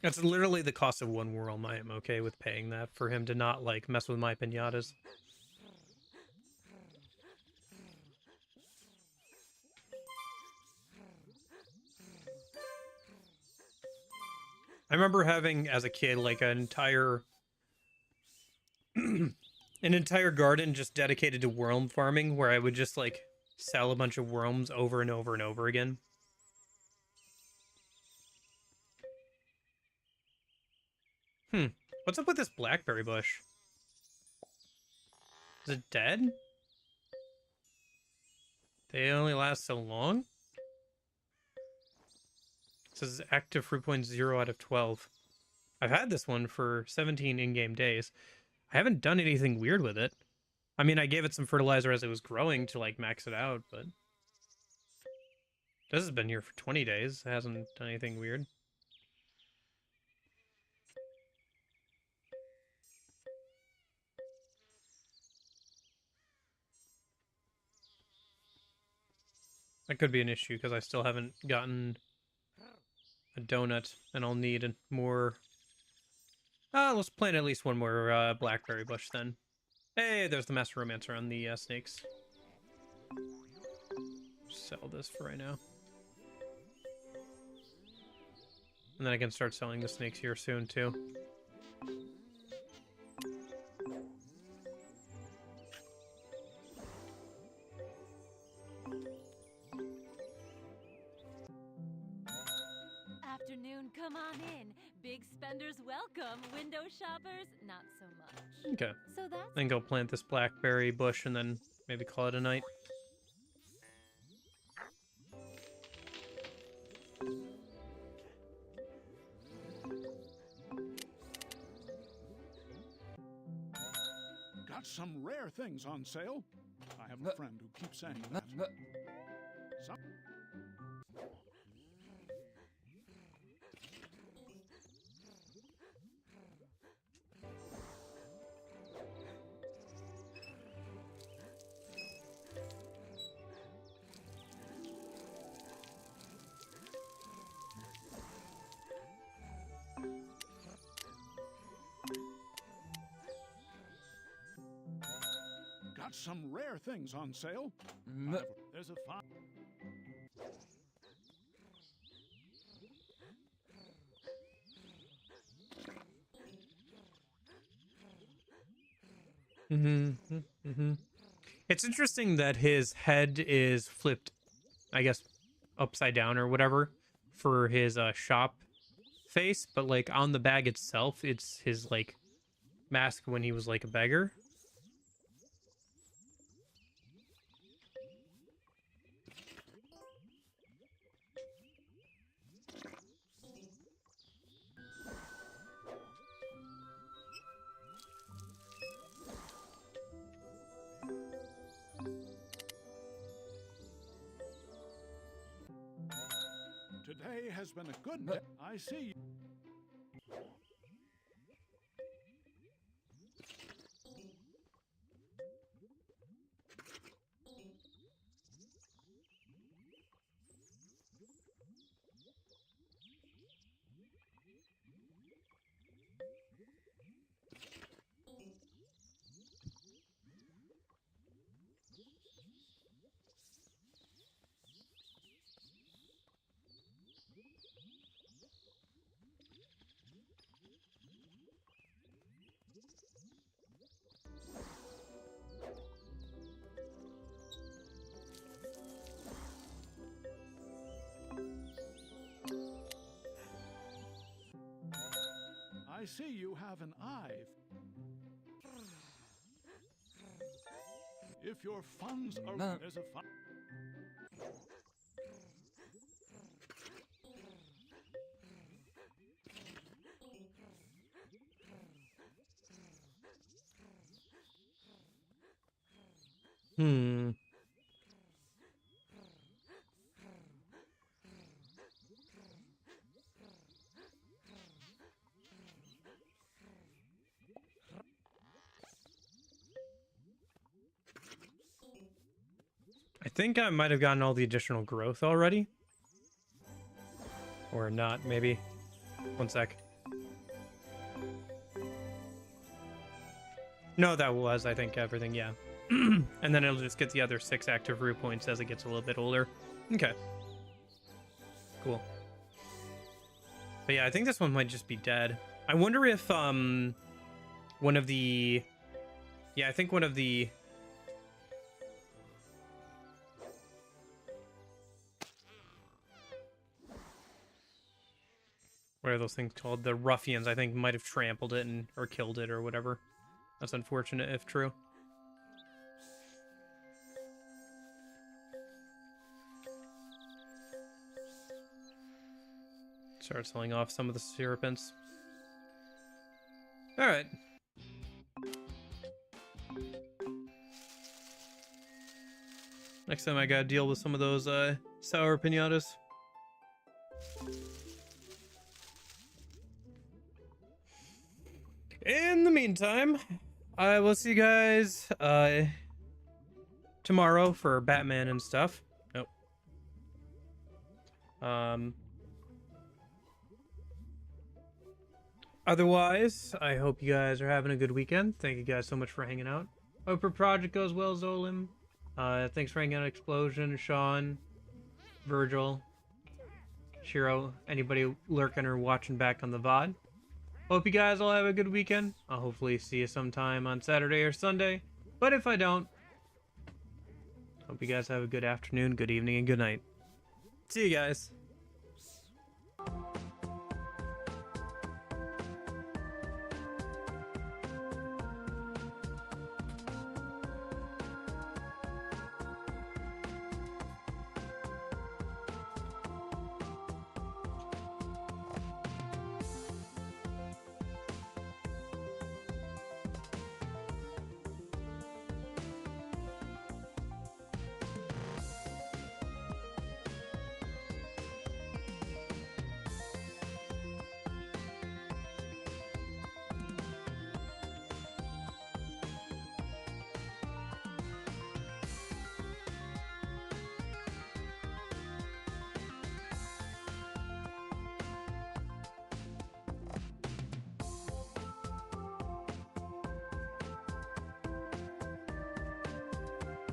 S1: That's literally the cost of one world. I am okay with paying that for him to not, like, mess with my pinatas. I remember having, as a kid, like, an entire garden just dedicated to worm farming, where I would just, like, sell a bunch of worms over and over and over again. What's up with this blackberry bush? Is it dead? They only last so long? It says active fruit point 0 out of 12. I've had this one for 17 in-game days. I haven't done anything weird with it. I mean, I gave it some fertilizer as it was growing to, like, max it out, but this has been here for 20 days. It hasn't done anything weird. That could be an issue because I still haven't gotten a donut, and I'll need more. Let's plant at least one more blackberry bush then. Hey, there's the Master Romancer on the snakes. Sell this for right now. And then I can start selling the snakes here soon, too.
S3: Afternoon, come on in. Big spenders welcome. Window shoppers, not so much.
S1: Okay.
S3: So that's
S1: Then go plant this blackberry bush and then maybe call it a night.
S2: Got some rare things on sale. I have a friend who keeps saying that. Some Got some rare things on sale. There's a fine.
S1: It's interesting that his head is flipped, I guess, upside down or whatever for his shop face, but like on the bag itself, it's his like mask when he was like a beggar.
S2: Today has been a good day. I see you. I see you have an eye. If your funds are there's a fun.
S1: I think I might have gotten all the additional growth already. Or not, maybe. One sec. No, that was, I think, everything, yeah. And then it'll just get the other 6 active root points as it gets a little bit older. Okay. Cool. But yeah, I think this one might just be dead. I wonder if, one of the... Yeah, I think one of the... What are those things called? The ruffians, I think, might have trampled it and or killed it or whatever. That's unfortunate if true. Start selling off some of the serpents. All right. Next time I gotta deal with some of those sour pinatas. In the meantime, I will see you guys tomorrow for Batman and stuff. Nope. Otherwise, I hope you guys are having a good weekend. Thank you guys so much for hanging out. Hope your project goes well, Zolim. Thanks for hanging out, Explosion, Sean, Virgil, Shiro, anybody lurking or watching back on the VOD. Hope you guys all have a good weekend. I'll hopefully see you sometime on Saturday or Sunday. But if I don't, hope you guys have a good afternoon, good evening, and good night. See you guys.